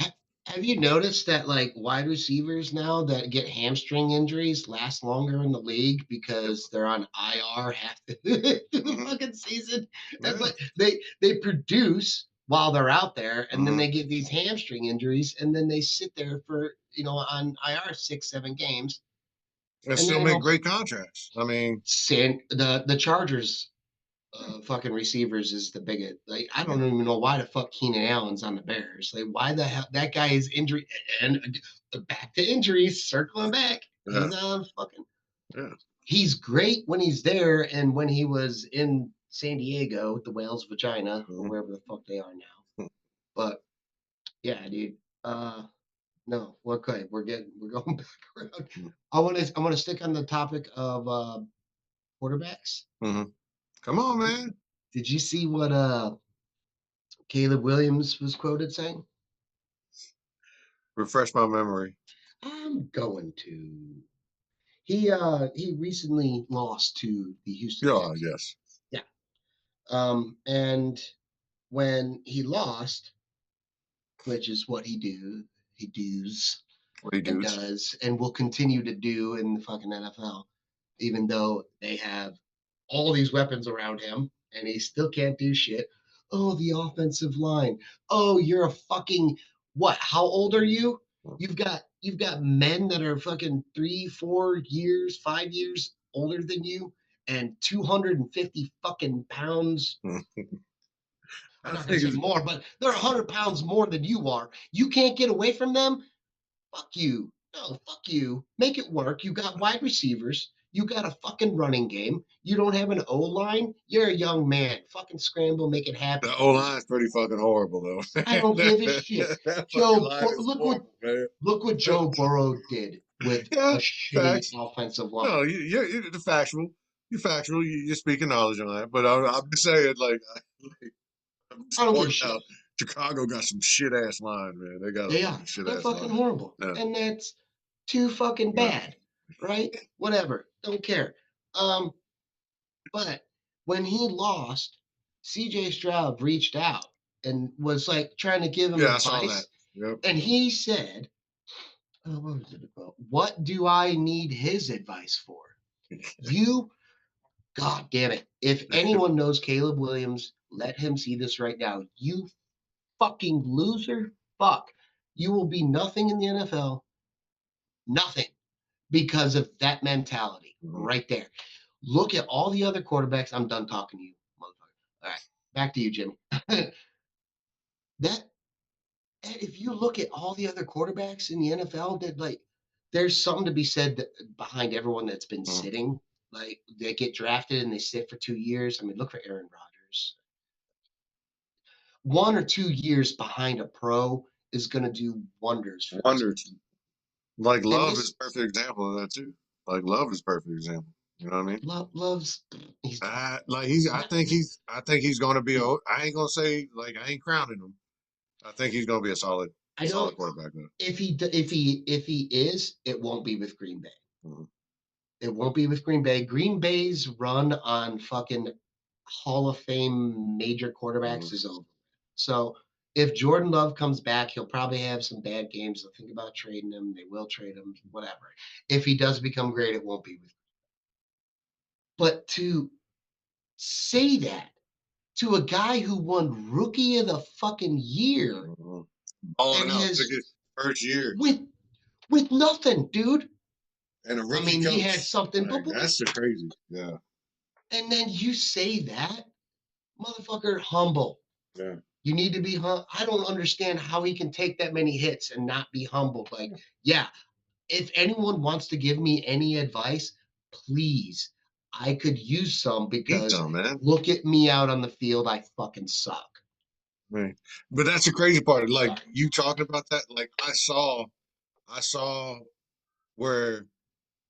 have you noticed that like wide receivers now that get hamstring injuries last longer in the league Yep. because they're on IR half the Mm-hmm. fucking season? Yeah. But they produce while they're out there, and then Mm-hmm. they get these hamstring injuries, and then they sit there for on IR 6, 7 games, And and still then make great contracts. I mean, the Chargers fucking receivers is the biggest. Like, I yeah. don't even know why the fuck Keenan Allen's on the Bears. Like, why the hell that guy is injury and back to injuries, circling back. Yeah. He's on fucking. Yeah. He's great when he's there, and when he was in San Diego, the whale's vagina, or Mm-hmm. wherever the fuck they are now. But yeah, dude. No, okay, we're going back around. I want to stick on the topic of quarterbacks. Mm-hmm. Come on, man. Did you see what Caleb Williams was quoted saying? Refresh my memory. I'm going to. He recently lost to the Houston Yeah, Texans. yes. Yeah. And when he lost, which is what he does What he and dudes. does and will continue to do in the fucking NFL, even though they have all these weapons around him and he still can't do shit. Oh, the offensive line. Oh, you're a fucking what? How old are you? You've got men that are fucking 3, 4 years, 5 years older than you and 250 fucking pounds. I'm I not gonna think say it's more, but they're 100 pounds more than you are. You can't get away from them. Fuck you. No, fuck you. Make it work. You got wide receivers. You got a fucking running game. You don't have an O line. You're a young man. Fucking scramble, make it the happen. O line's pretty fucking horrible though. I don't give a shit. That fucking line is horrible, man. Look what Joe Burrow did with a Yeah, shitty facts. offensive line. No, you're the factual. You're factual. You're speaking knowledge on that. But I'm just saying, I'm I just don't give a pointing shit. out Chicago got some shit ass line, man. They got a They fucking are. shit They're ass fucking line. horrible. Yeah, And that's too fucking yeah. bad. Right? Whatever. Don't care. But when he lost, CJ Stroud reached out and was like trying to give him Yeah, I saw that. advice. Yep. And he said, what was it about? What do I need his advice for? You, God damn it. If anyone knows Caleb Williams, let him see this right now. You fucking loser. Fuck. You will be nothing in the NFL. Nothing because of that mentality right there. Look at all the other quarterbacks. I'm done talking to you, motherfucker. All right. Back to you, Jimmy. that if you look at all the other quarterbacks in the NFL, that like there's something to be said behind everyone that's been sitting. Like they get drafted and they sit for 2 years. I mean, look for Aaron Rodgers. 1 or 2 years behind a pro is going to do wonders for this. Wonders. Like And Love is this perfect example of that too. Like Love is perfect example. You know what I mean? loves. He's Like he's. I not, think he's. I think he's going to be. I ain't gonna say like I ain't crowning him. I think he's going to be a I solid don't. quarterback though. If he is, it won't be with Green Bay. Mm-hmm. It won't be with Green Bay. Green Bay's run on fucking Hall of Fame major quarterbacks is over. So if Jordan Love comes back, he'll probably have some bad games. They'll think about trading him. They will trade him, whatever. If he does become great, it won't be with. But to say that to a guy who won Rookie of the fucking Year Balling and out, took has his first year, with nothing, dude. and a I rookie mean, he had coach. something, Like that's the crazy. Yeah. and then you say that, motherfucker, humble. Yeah. You need to be humble. I don't understand how he can take that many hits and not be humble. Like, yeah, if anyone wants to give me any advice, please, I could use some He's because done, man. look at me out on the field. I fucking suck. Right. But that's the crazy part. Like you talking about that. Like I saw where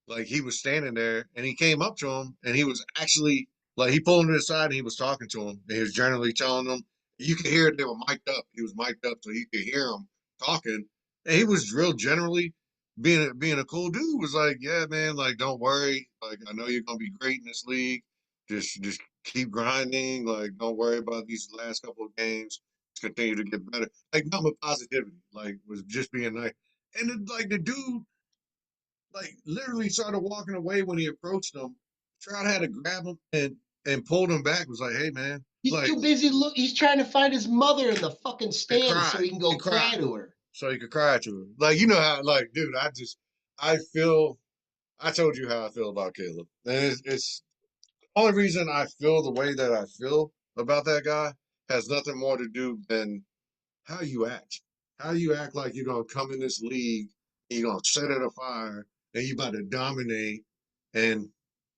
like he was standing there and he came up to him and he was actually like he pulled him to the side and he was talking to him and he was generally telling them you could hear it, they were mic'd up. He was mic'd up so you could hear him talking. And he was real generally being a cool dude, was like, yeah, man, like don't worry. Like I know you're gonna be great in this league. Just keep grinding. Like don't worry about these last couple of games. Just continue to get better. Like nothing but positivity. Like was just being nice. And then, like the dude like literally started walking away when he approached him. Trout had to grab him and pulled him back. Was like, "Hey, man!" He's Like too busy. Look, he's trying to find his mother in the fucking and stands so cried he can go and cried cry to her. so he could cry to her. Like you know how, like, dude, I feel. I told you how I feel about Caleb, and it's the only reason I feel the way that I feel about that guy has nothing more to do than how you act. How you act like you're gonna come in this league, and you're gonna set it afire, and you about to dominate, and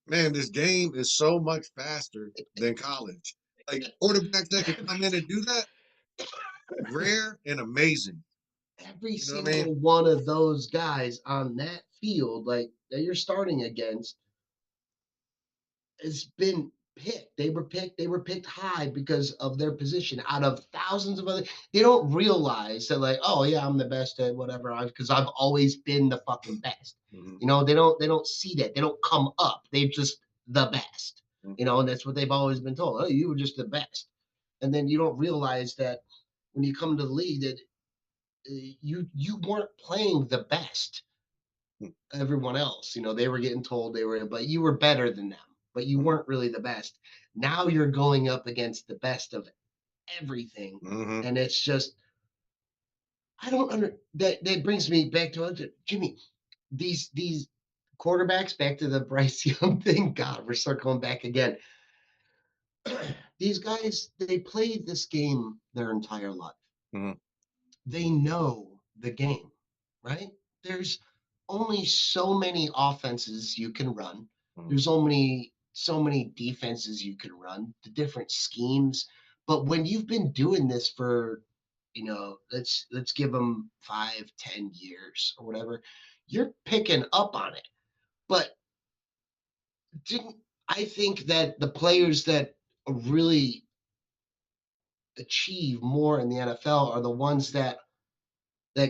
man, this game is so much faster than college. Like quarterbacks that can come in and do that, rare and amazing. Every You know what I mean? single one of those guys on that field, like that you're starting against, has been picked. They were picked high because of their position out of thousands of other. They don't realize that, like, oh yeah, I'm the best at whatever I because I've always been the fucking best. Mm-hmm. They don't see that. They don't come up. They're just the best. Mm-hmm. And that's what they've always been told. Oh, you were just the best. And then you don't realize that when you come to the league that you weren't playing the best everyone else. They were getting told but you were better than them, but you weren't really the best. Now you're going up against the best of everything. Mm-hmm. And it's just, I don't under that brings me back to Jimmy, these quarterbacks, back to the Bryce Young thing. God, we're circling back again. These guys, they played this game their entire life. Mm-hmm. They know the game, right? There's only so many offenses you can run. Mm-hmm. There's only so many defenses you can run, the different schemes. But when you've been doing this for, let's give them 5, 10 years or whatever, you're picking up on it. But didn't I think that the players that really achieve more in the NFL are the ones that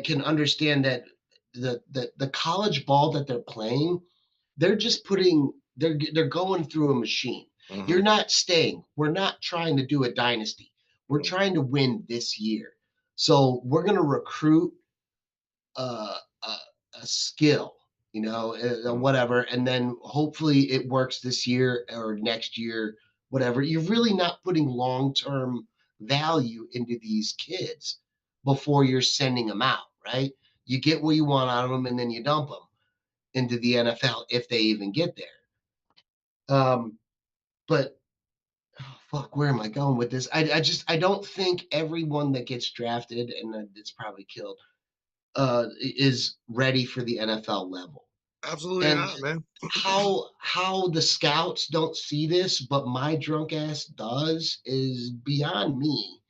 can understand that the college ball that they're playing, they're just they're going through a machine. You're not staying. We're not trying to do a dynasty. We're Mhm. trying to win this year. So we're going to recruit a, a skill, Mhm. whatever, and then hopefully it works this year or next year, whatever. You're really not putting long-term value into these kids before you're sending them out, right? You get what you want out of them, and then you dump them into the NFL if they even get there. But oh, fuck, where am I going with this? I don't think everyone that gets drafted, and it's probably killed, is ready for the NFL level. Absolutely And not, man. how the scouts don't see this, but my drunk ass does, is beyond me.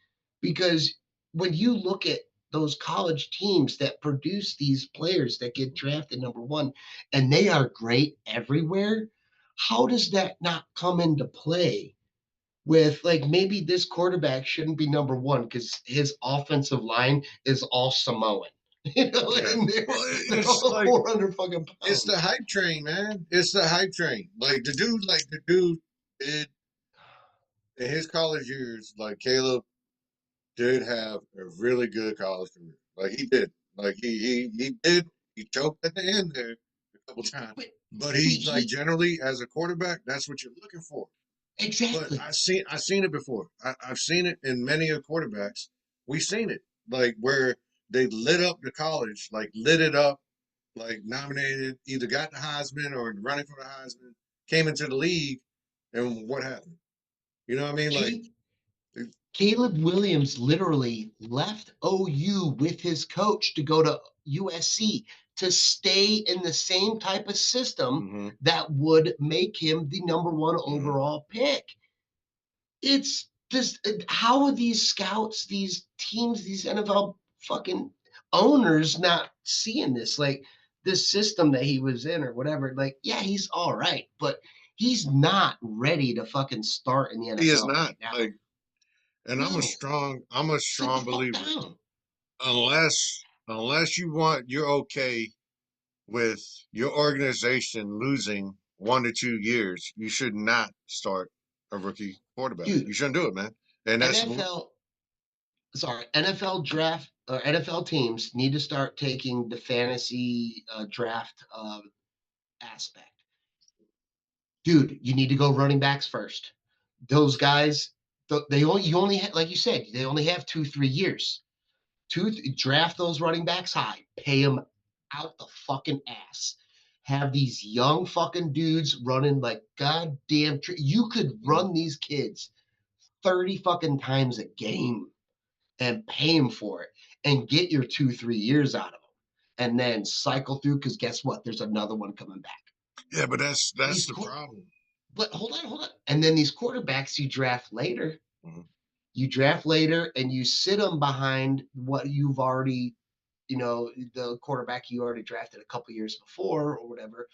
Because when you look at those college teams that produce these players that get drafted number one, and they are great everywhere, how does that not come into play with, like, maybe this quarterback shouldn't be number one because his offensive line is all Samoan, Yeah. and they're Well, they're it's all like 400 fucking it's the pounds. hype train, man. It's the hype train. Like the dude did in his college years, like Caleb did have a really good college career. Like he did. Like he did. He choked at the end there a couple times. But But but he like he generally as a quarterback, that's what you're looking for. But exactly. I've seen it before. I've seen it in many of quarterbacks. We've seen it like where they lit up the college, like lit it up, like nominated, either got the Heisman or running for the Heisman, came into the league, and what happened? You know what I mean? Like, Ca- Caleb Williams literally left OU with his coach to go to USC to stay in the same type of system mm-hmm, that would make him the number one mm-hmm. overall pick. It's just how are these scouts, these teams, these NFL fucking owners not seeing this? Like this system that he was in or whatever. Like, yeah, he's all right, but he's not ready to fucking start in the He is NFL not right now. like, and No, I'm a sit the strong fuck believer. down. Unless you're okay with your organization losing 1 to 2 years, you should not start a rookie quarterback. Dude, You shouldn't do it, man. And that's NFL, sorry, NFL draft or NFL teams need to start taking the fantasy draft aspect. Dude, you need to go running backs first. Those guys, they only you only like you said, they only have 2-3 years. Draft those running backs high, pay them out the fucking ass. Have these young fucking dudes running like goddamn. You could mhm. run these kids 30 fucking times a game and pay them for it and get your 2-3 years out of them and then cycle through because guess what? There's another one coming back. Yeah, but that's These the problem. But hold on. And then these quarterbacks you draft later, Mhm, and you sit them behind what you've already, the quarterback you already drafted a couple years before or whatever.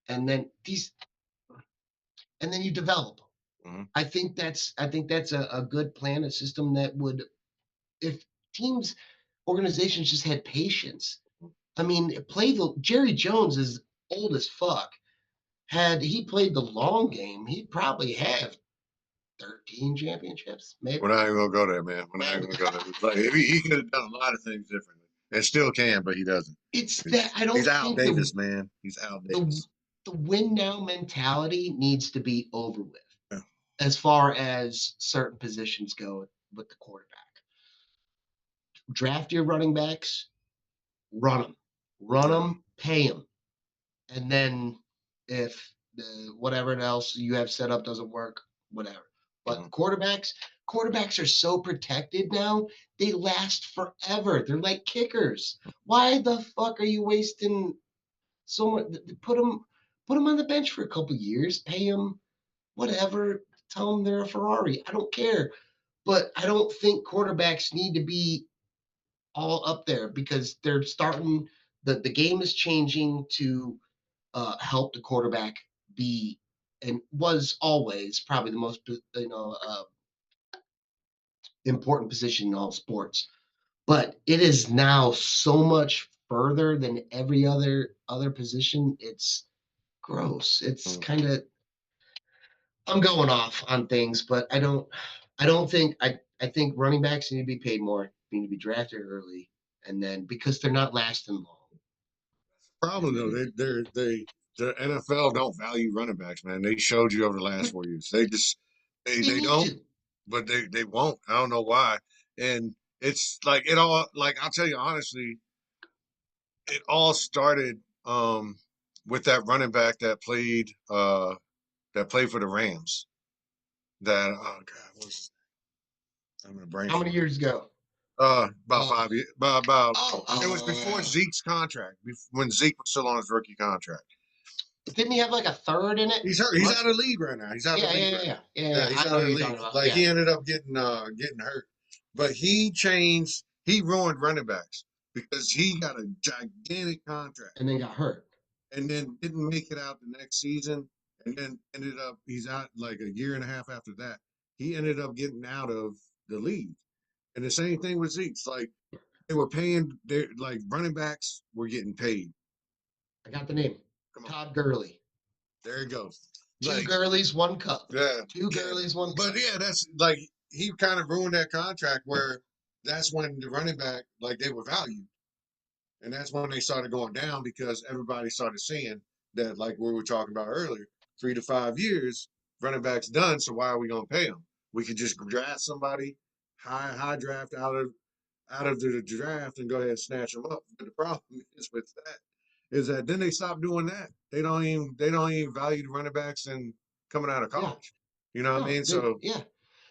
And then you develop them. mhm. I think that's a good plan, a system that would, if teams, organizations just had patience. I mean, Jerry Jones is old as fuck. Had he played the long game, he'd probably have 13 championships, maybe. We're not even gonna go there, man. We're not even gonna go there. Like he could have done a lot of things differently, and still can, but he doesn't. It's that He's, I he's don't Al think Davis, man. He's Al the Davis. the win now mentality needs to be over with Yeah, as far as certain positions go with the quarterback. Draft your running backs, run exactly. them, pay them, and then if whatever else you have set up doesn't work, whatever. But Mhm. quarterbacks are so protected now; they last forever. They're like kickers. Why the fuck are you wasting so much? Put them on the bench for a couple years, pay them whatever, tell them they're a Ferrari. I don't care. But I don't think quarterbacks need to be all up there because they're starting the game is changing to help the quarterback be, and was always probably the most important position in all sports. But it is now so much further than every other position. It's gross. It's Mhm. kind of I'm going off on things, but I don't think I think running backs need to be paid more, need to be drafted early, and then because they're not lasting long. Problem though, the NFL don't value running backs, man. They showed you over the last 4 years. They just They they need don't, to. but they won't. I don't know why. And it's like it all like I'll tell you honestly, it all started with that running back that played for the Rams. That oh god, what's I'm gonna brain How many fart. years ago? About Oh, 5 years. About oh, it was before oh. Zeke's contract, when Zeke was still on his rookie contract. Didn't he have like a third in it? He's hurt. He's out of the league right now. He's out of Yeah, the league yeah, right yeah, now. yeah, Yeah, yeah. he's I out know of what the you're league. talking about. Like Yeah, he ended up getting hurt, but he changed. He ruined running backs because he got a gigantic contract and then got hurt. and then didn't make it out the next season, and then ended up he's out like a year and a half after that. He ended up getting out of the league, and the same thing with Zeke. Like they were paying their like running backs were getting paid. I got the name. Come on, Todd Gurley. there it goes. Two Like Gurleys, one cup. yeah, Two yeah. Gurleys, one But cup. yeah, that's like he kind of ruined that contract where that's when the running back like they were valued. And that's when they started going down because everybody started seeing that, like we were talking about earlier, 3 to 5 years, running back's done. So why are we gonna pay him? We could just draft somebody, high draft out of the draft and go ahead and snatch them up. But the problem is with that is that then they stop doing that. They don't even value the running backs and coming out of Yeah. college. You know what I No, mean? So yeah. I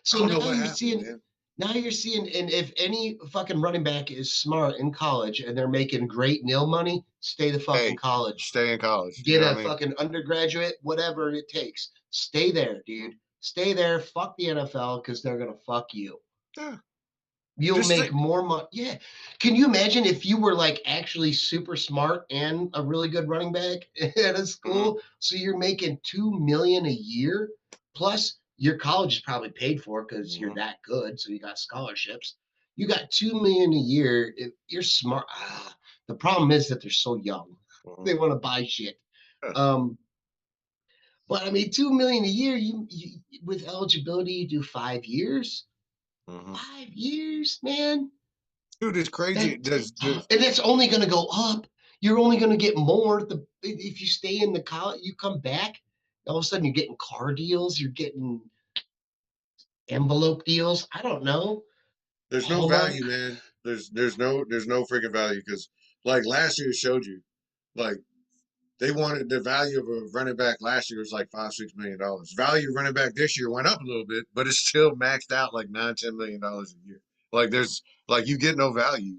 So don't know what happened, man. now you're seeing, and if any fucking running back is smart in college and they're making great nil money, stay the fucking Hey, college. stay in college. You Get know a what I mean? fucking undergraduate, whatever it takes. Stay there, dude. Stay there. Fuck the NFL because they're gonna fuck you. Yeah. You'll Just make think. more money. Yeah. Can you imagine if you were like actually super smart and a really good running back at a Mhm, school? So you're making 2 million a year, plus your college is probably paid for because you're mhm, that good. So you got scholarships. You got 2 million a year if you're smart. The problem is that they're so young. mhm. They want to buy shit. Yeah. Um, but I mean, 2 million a year, you with eligibility, you do 5 years. Mhm. 5 years, man. Dude, it's crazy. That There's and that's only going to go up. You're only going to get more. If you stay in the college, you come back. All of a sudden, you're getting car deals. You're getting envelope deals. I don't know. there's no Hallmark. value, man. There's no freaking value because like last year showed you, like they wanted the value of a running back last year was like $5-6 million. Value of running back this year went up a little bit, but it's still maxed out like $9-10 million a year. Like there's like you get no value.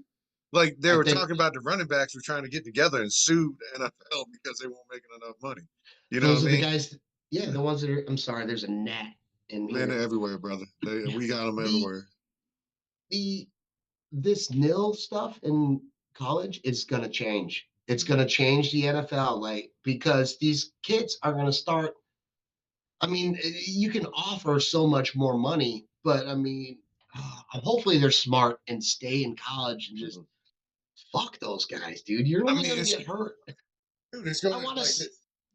Like they I were think talking about the running backs were trying to get together and sue the NFL because they weren't making enough money. You know what those I are the mean? guys. Yeah, the ones that are. I'm sorry. There's a gnat in Man, they're here. everywhere, brother. We got them The everywhere. the this nil stuff in college is going to change. It's going Mhm. to change the NFL, like because these kids are going to start. I mean, you can offer so much more money, but I mean, hopefully they're smart and stay in college and just Mhm. fuck those guys, dude. You're I only mean, going to get hurt. dude, it's I going to want like to.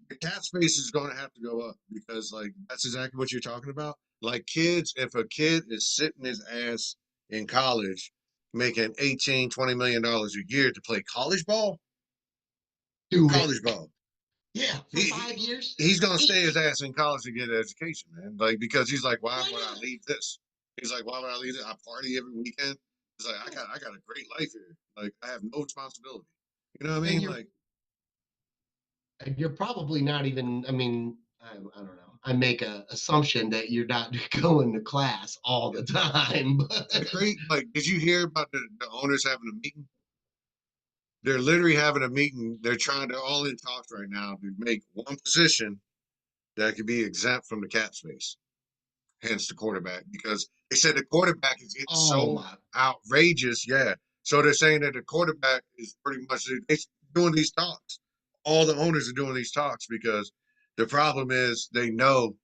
the cat space is going to have to go up because like that's exactly what you're talking about. Like kids, if a kid is sitting his ass in college making 18-20 million dollars a year to play Do it. college ball, Yeah, for he 5 years. he's going to stay his 18. ass in college to get an education, man. Like because he's like, why Why would I not? leave this? He's like, why would I leave it? I party every weekend. He's like, Yeah. I got a great life here. Like I have no responsibility. You know what I And mean? you're Like you're probably not even. I mean, I don't know. I make a assumption that you're not going to class all the time, the but great like, did you hear about the owners having a meeting? They're literally having a meeting. They're trying to all in talks right now to make one position that could be exempt from the cap space, hence the quarterback, because they said the quarterback is getting oh so my, outrageous. Yeah. So they're saying that the quarterback is pretty much they're doing these talks. All the owners are doing these talks because the problem is they know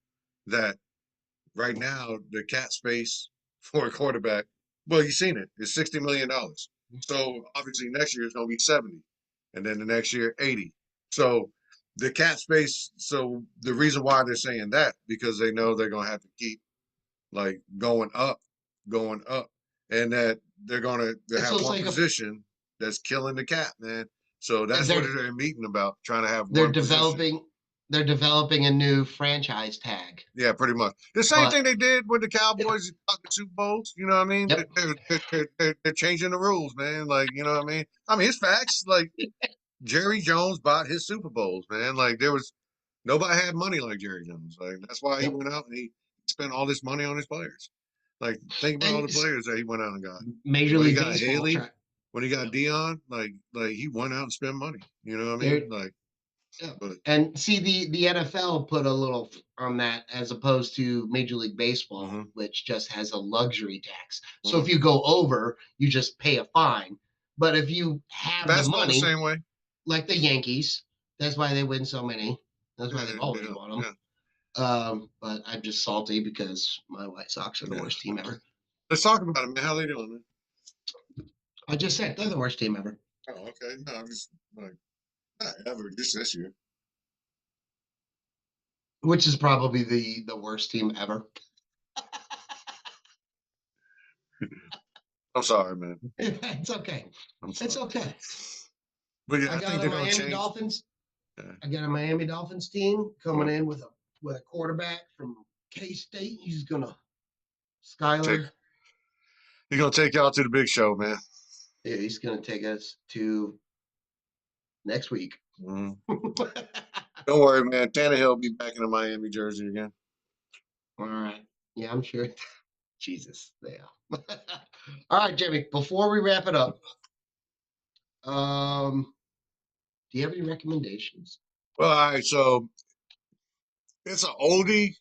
that right now the cap space for a quarterback, well, you've seen it, is $60 million. So obviously next year it's going to be 70, and then the next year 80. So the cap space. So the reason why they're saying that because they know they're gonna have to keep like going up, and that they're gonna they So have it's one like position that's killing the cap, man. So that's what they're they're meeting about, trying to have they're one position. developing they're developing a new franchise tag. Yeah, pretty much the same But thing they did with the yeah, Cowboys got the Super Bowls. You know what I mean? yep. They're changing the rules, man. Like you know what I mean? I mean it's facts. Like Jerry Jones bought his Super Bowls, man. Like there was nobody had money like Jerry Jones. Like that's why he Yep. went out and he spent all this money on his players. Like think about all And the players that he went out and got. Major When he League got Baseball Haley, track. when he got Yep. Dion, like he went out and spent money. You know what I There mean? Like, yeah. but And see the NFL put a little on that as opposed to Major League Baseball, mm-hmm, which just has a luxury tax. So mm-hmm. if you go over, you just pay a fine. But if you have the Basketball the money, same way. like the Yankees, that's why they win so many. That's Yeah, why they've always yeah, won them. yeah. But I'm just salty because my White Sox are the Yeah. worst team ever. Let's talk about it, man. How they doing, man? I just said they're the worst team ever, Oh, okay. No, I'm just like not ever, just this year. which is probably the worst team ever. I'm sorry, man. It's okay. I'm It's sorry. okay. But yeah, I I think got a they're gonna Miami change. Dolphins. Yeah. I got a Miami Dolphins team coming Mhm. in with a quarterback from K State. He's gonna Take Skyler. he's gonna take y'all to the big show, man. Yeah, he's gonna take us to next week. Mhm. All Don't worry, man. Tannehill will be back in the Miami jersey again. right. Yeah, I'm sure. Jesus, yeah. All right, Jimmy. Before we wrap it up, do you have any recommendations? Well, all right. So it's an oldie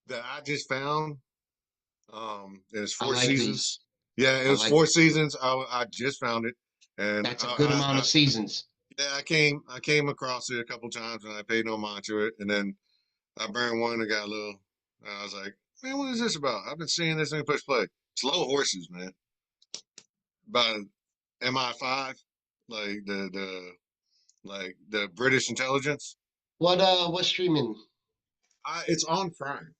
that I just found. It's I four like seasons. these. Yeah, it I was like four seasons. I just found it, and that's a good amount of seasons. yeah, I came across it a couple times and I paid no mind to it, and then I burned one and got a little. I was like, man, what is this about? I've been seeing this thing push play. Slow horses, man. About MI5, like the British intelligence. What streaming? It's on Prime.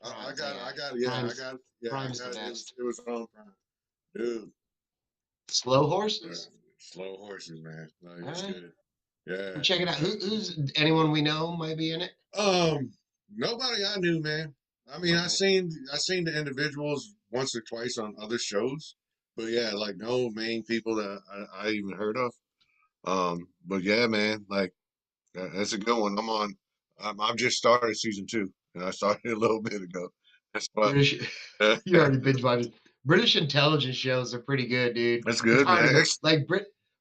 I Prime? got Yeah, I got yeah I Prime's got yeah I Prime's the got it. best. It was on Prime, dude. Slow Yeah, horses. slow horses, man. Like All it's right, good. Yeah. check it out. Who's anyone we know might be in it? Nobody I knew, man. I mean, Okay, I seen the individuals once or twice on other shows, but yeah, like no main people that I even heard of. But yeah, man, like that's a good one. I'm on. I've just started season 2, and I started a little bit ago. That's why. British. You already binge watched. British intelligence shows are pretty good, dude. That's It's good, hard to man. go like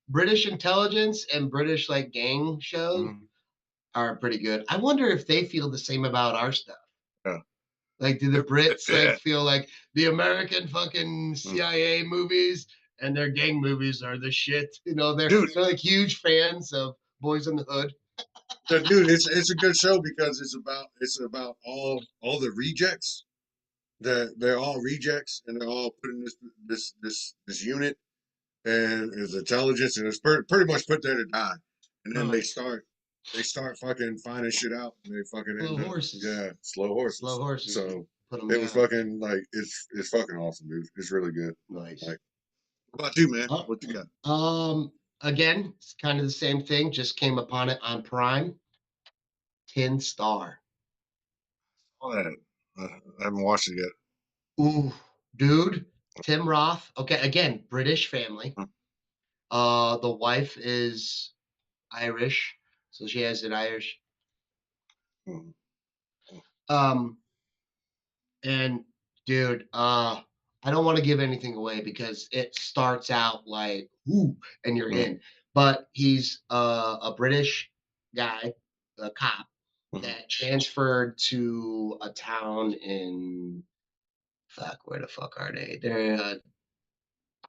British intelligence and British like gang shows Mhm. are pretty good. I wonder if they feel the same about our stuff. Yeah. Like, do the Brits like Yeah. feel like the American fucking Mm. CIA movies and their gang movies are the shit? You know, Dude, they're like huge fans of Boys in the Hood. dude, it's a good show because it's about all the rejects. They're all rejects, and they're all put in this unit, and it's intelligence, and it's pretty much put there to die. And then Nice. they start fucking finding shit out, and they fucking Slow end up horses. yeah, slow Slow horses. horses. You So put them it was down. fucking like it's fucking awesome, dude. It's really good. Nice. Like, what about you, man? Uh, What you got? again, it's kind of the same thing. Just came upon it on Prime. Tin Star. All that. I haven't watched it yet. Ooh, dude. Tim Roth. Okay, again, British family. The wife is Irish, so she has an Irish. Mm-hmm. Um, and dude, I don't want to give anything away because it starts out like ooh, and you're in. But he's a British guy, a cop Mm-hmm. that transferred to a town in fuck, where the fuck are they? They're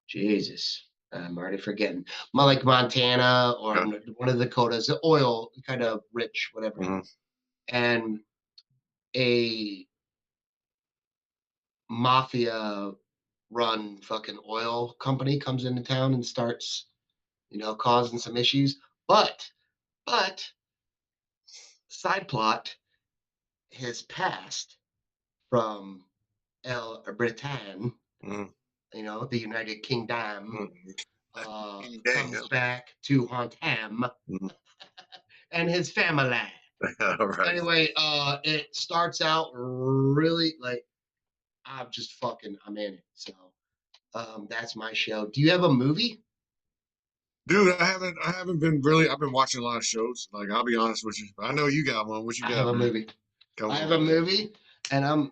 Jesus. I'm already forgetting. Like Montana or Okay. one of the Dakotas, the oil kind of rich, whatever. Mm-hmm. And a mafia run fucking oil company comes into town and starts, causing some issues. But Side plot: his past from El Britain, Mm, the United Kingdom, mm. comes Damn. back to haunt him Mm. and his family. All right. Anyway, it starts out really like I'm in it. So that's my show. Do you have a movie? Dude, I haven't been really. I've been watching a lot of shows. Like, I'll be honest with you. I know you got one. What you I have got, a man? movie. Come I have on, a man. movie, and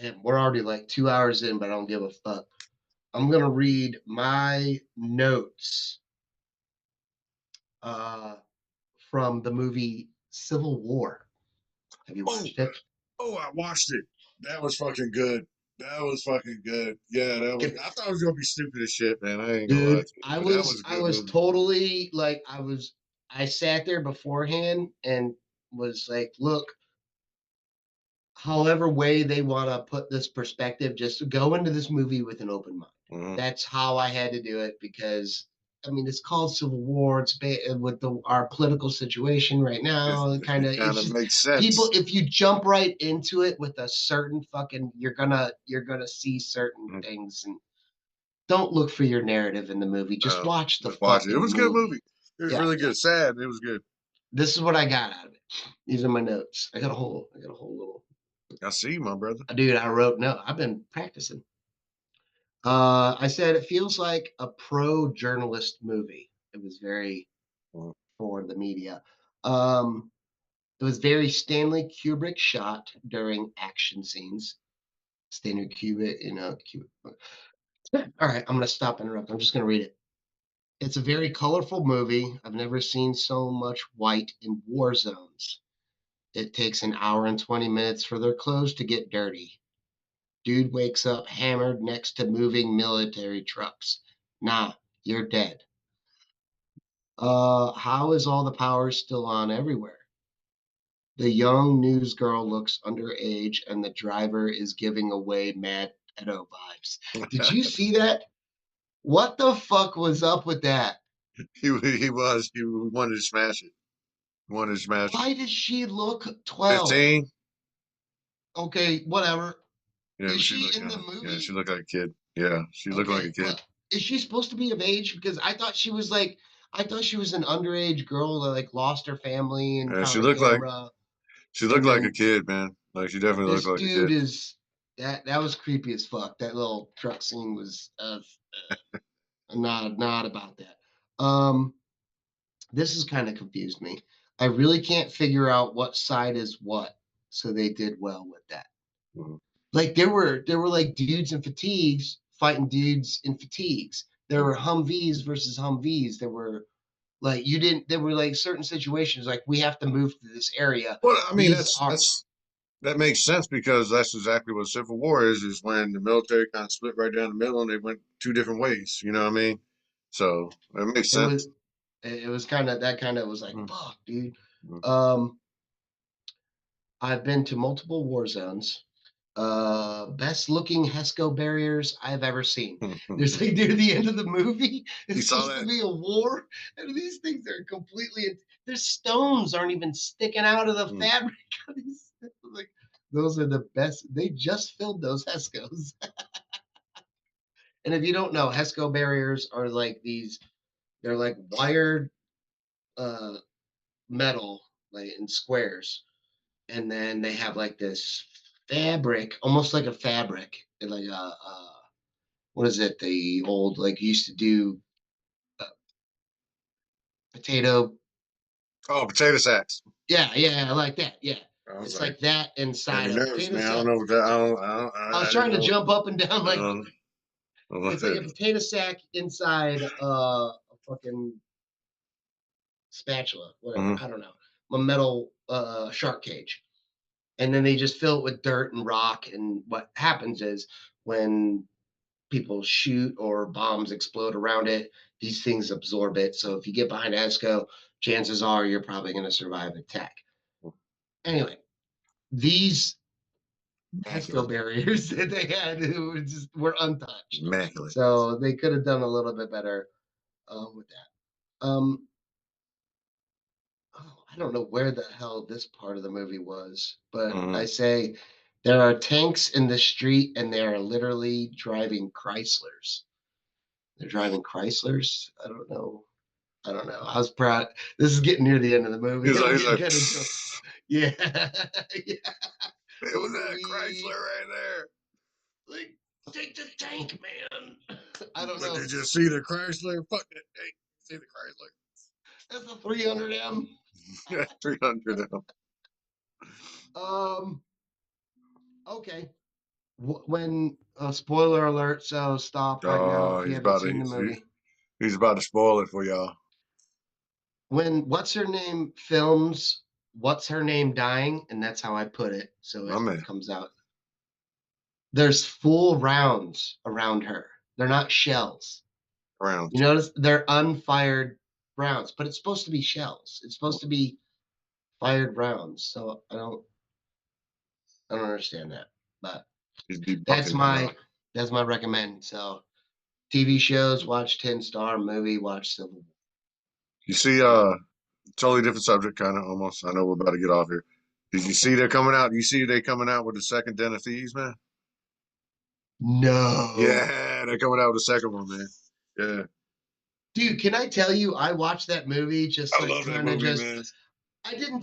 damn, we're already like 2 hours in, but I don't give a fuck. I'm gonna read my notes uh, from the movie Civil War. Have you Oh, watched it? oh, I watched it. That was fucking good. That was fucking good. Yeah, that was. I thought it was gonna be stupid as shit, man. I ain't gonna lie Dude, to you, I but that was was a I good was movie. totally like I sat there beforehand and was like, look, however way they want to put this perspective, just go into this movie with an open mind. Hmm. That's how I had to do it because I mean it's called Civil War. It's with our political situation right now. It It's kind of just makes people. sense. If you jump right into it with a certain fucking, you're gonna see certain Mm. things and don't look for your narrative in the movie. Just watch the Just watch it. It fucking was a good movie. movie. It was Yeah, really yeah. good. Sad. It was good. This is what I got out of it. These are my notes. I got a whole little. I see you, my brother. Dude, I wrote no. I've been practicing. I said it feels like a pro journalist movie. It was very Mm. for the media. Um, it was very Stanley Kubrick shot during action scenes. Stanley Kubrick, Kubrick. All right, I'm gonna stop interrupting. I'm just gonna read it. It's a very colorful movie. I've never seen so much white in war zones. It takes an hour and 20 minutes for their clothes to get dirty. Dude wakes up hammered next to moving military trucks. Nah, you're dead. How is all the power still on everywhere? The young news girl looks underage and the driver is giving away mad pedo vibes. Did you see that? What the fuck was up with that? He wanted to smash it. He wanted to smash it. Why does she look 12? 15. Okay, whatever. Yeah, Is but she she looked in the young. Yeah, she movie? looked like a kid. Yeah, she looked like Okay, a kid. but is she supposed to be of age? Because I thought she was an underage girl that like lost her family and Yeah, caught a camera. she looked And like a then kid, man. Like, she definitely looked this like a dude kid. is that was creepy as fuck. That little truck scene was not about that. Um, this has kind of confused me. I really can't figure out what side is what. So they did well with that. Mhm. Like there were like dudes in fatigues fighting dudes in fatigues. There were Humvees versus Humvees. There were like you didn't. There were like certain situations like we have to move to this area. Well, I mean, These are that makes sense because that's exactly what Civil War is when the military kind of split right down the middle and they went two different ways. You know what I mean? So it makes it was sense. it was kind of that kind of was like Mm, fuck, dude. mm, Um, I've been to multiple war zones. Best looking HESCO barriers I've ever seen. mm. There's like near the end of the movie, You it's saw supposed to that? be a war, and these things are completely. Their stones aren't even sticking out of the Mm. fabric. Like those are the best. They just filled those HESCOs. And if you don't know, HESCO barriers are like these. They're like wired uh, metal, like in squares, and then they have like this fabric, almost like a fabric, like what is it? The old like used to do uh, potato. Oh, potato sacks. Yeah, yeah, I like that. Yeah, I was it's like, like that got inside me a nervous, potato man. I don't sack. know what that. I was I didn't trying to know. jump up and down like Um, it's like a potato sack inside a fucking spatula, whatever. mhm. I don't know, a metal shark cage, and then they just fill it with dirt and rock. And what happens is when people shoot or bombs explode around it, these things absorb it. So if you get behind ESCO, chances are you're probably going to survive attack. Anyway, these ESCO Immaculate, barriers that they had were untouched. immaculate. So they could have done a little bit better with that. Um, oh, I don't know where the hell this part of the movie was, but I Mhm. say there are tanks in the street and they are literally driving Chryslers. They're driving Chryslers. I don't know. I don't know. I was proud. This is getting near the end of the movie. I'm He's getting like, kind of drunk. Yeah, yeah. it was Those are that we Chrysler right there. like take the tank, man. I don't But know. did you see the Chrysler? Fuck that. Hey, see the Chrysler? That's a 300M. Yeah, 300 of them. Um. Okay. When spoiler alert, so stop right now Oh, if you haven't seen the movie. he's about to spoil it for y'all. When what's her name films what's her name dying, and that's how I put it, so My it man. comes out. There's full rounds around her. They're not shells. Around. You notice they're unfired rounds, but it's supposed to be shells. It's supposed to be fired rounds. So I don't understand that. But He's that's debunking that my lie. that's my recommend. So TV shows, watch 10 Star, movie, watch Civil War. You see, totally different subject, kind of almost. I know we're about to get off here. Did you see they're coming out? You see they coming out with the second Den of Thieves, man? No. Yeah, they're coming out with the second one, man. Yeah, Dude, can I tell you I watched that movie just I like love that kind of movie, just man. I didn't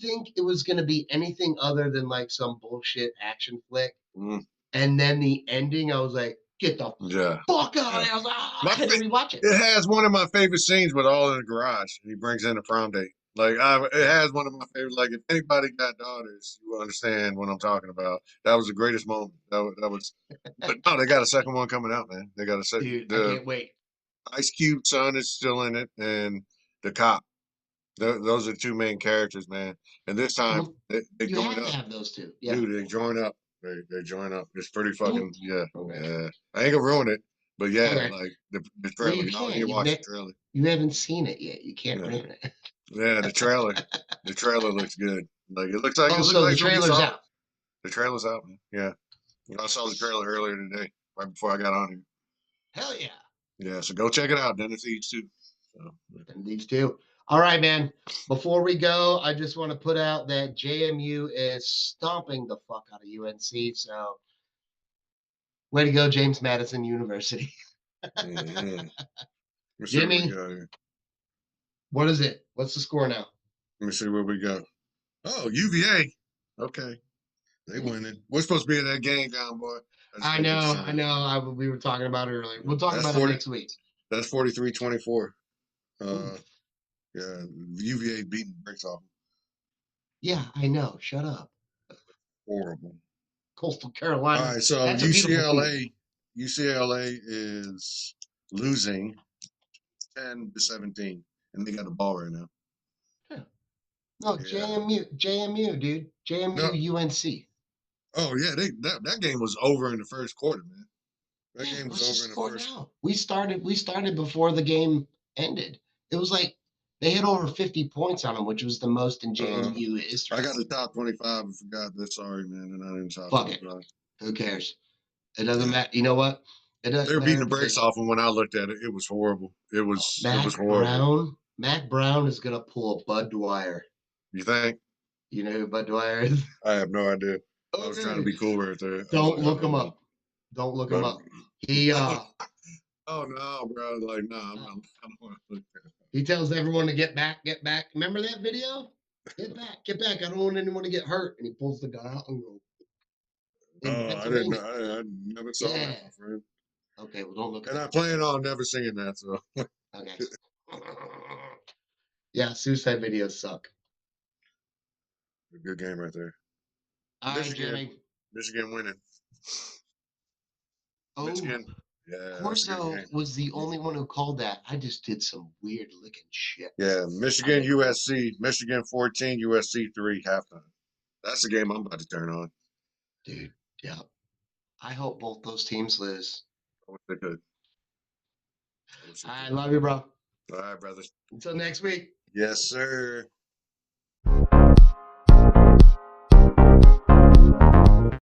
think it was going to be anything other than like some bullshit action flick. Mm, And then the ending, I was like, get the yeah, fuck out of yeah. there. I was like, oh, My I had to fa- rewatch it. it has one of my favorite scenes with all in the garage. And he brings in a prom date. Like it has one of my favorite. Like if anybody got daughters, you understand what I'm talking about. That was the greatest moment. That was. But no, they got a second one coming out, man. They got a second. Dude, I The can't wait. Ice Cube son is still in it, and the cop. Those are the two main characters, man. And this time Well, they you join have to up, have those two. Yeah. dude. They join up. They join up. It's pretty Oh, fucking yeah, okay. yeah. I ain't gonna ruin it, but yeah, Okay. like the Well, trailer. you Y'all need can't. to watch the trailer. You haven't seen it yet. You can't Yeah, ruin it. yeah. The trailer. The trailer looks good. Like it looks like Oh, it looks so like the it's gonna be trailer's solid. out. The trailer's out, man. Yeah, I saw the trailer earlier today, right before I got on here. Hell yeah. Yeah, so go check it out. Dennis Eats too. So, And these two. All right, man. Before we go, I just want to put out that JMU is stomping the fuck out of UNC. So, way to go, James Madison University. mm-hmm. Let's see what we Jimmy, got here. what is it? What's the score now? Let me see what we got. Oh, UVA. Okay. They winning. We're supposed to be in that game down, boy. I just I gotta get the know, I sign. know. We were talking about it earlier. We'll talk That's about it 40. next week. That's 43-24. Uh Oof. yeah, UVA beating the bricks off them. Yeah, I know. Shut up. Horrible. Coastal All Carolina. right, so That's a beautiful team. UCLA is losing 10-17. And they got the ball right now. Yeah. No, Yeah. JMU, dude. JMU, No. UNC. Oh yeah, that game was over in the first quarter, man. That Yeah, game was what's the over in the score first. now? We started before the game ended. It was like they hit over 50 points on them, which was the most in Uh, JMU history. I got the top 25. I forgot that. Sorry, man. And I didn't top Fuck it. 25. Who cares? It doesn't Yeah. matter. You know what? It They doesn't were beating matter the brakes because off him when I looked at it. It was horrible. It was horrible. Matt Brown is gonna pull a Bud Dwyer. You think? You know who Bud Dwyer is? I have no idea. I was trying to Okay. be cool right there. I was Don't like, I look him don't know. up. Don't look him But up. He oh, uh oh no, bro. Like, no, I'm not, I don't want to look at it. he tells everyone to get back, get back. Remember that video? Get back, get back. I don't want anyone to get hurt. And he pulls the gun out and goes in Oh, I didn't know. Pennsylvania. I never saw that, Yeah. my friend. Okay, well don't look it And I up. plan on never seeing that. So, Okay. Yeah, suicide videos suck. a good game right there. All right, Michigan, Jimmy. Michigan winning. Oh, Michigan. Yeah, that's a good Corso game. was the only one who called that. I just did some weird looking shit. Yeah, I Michigan, did. USC, Michigan 14, USC 3 halftime. That's the game I'm about to turn on. Dude, yeah. I hope both those teams lose. I wish they could. I wish they I could. love you, bro. All right, brothers. Until next week. Yes, sir.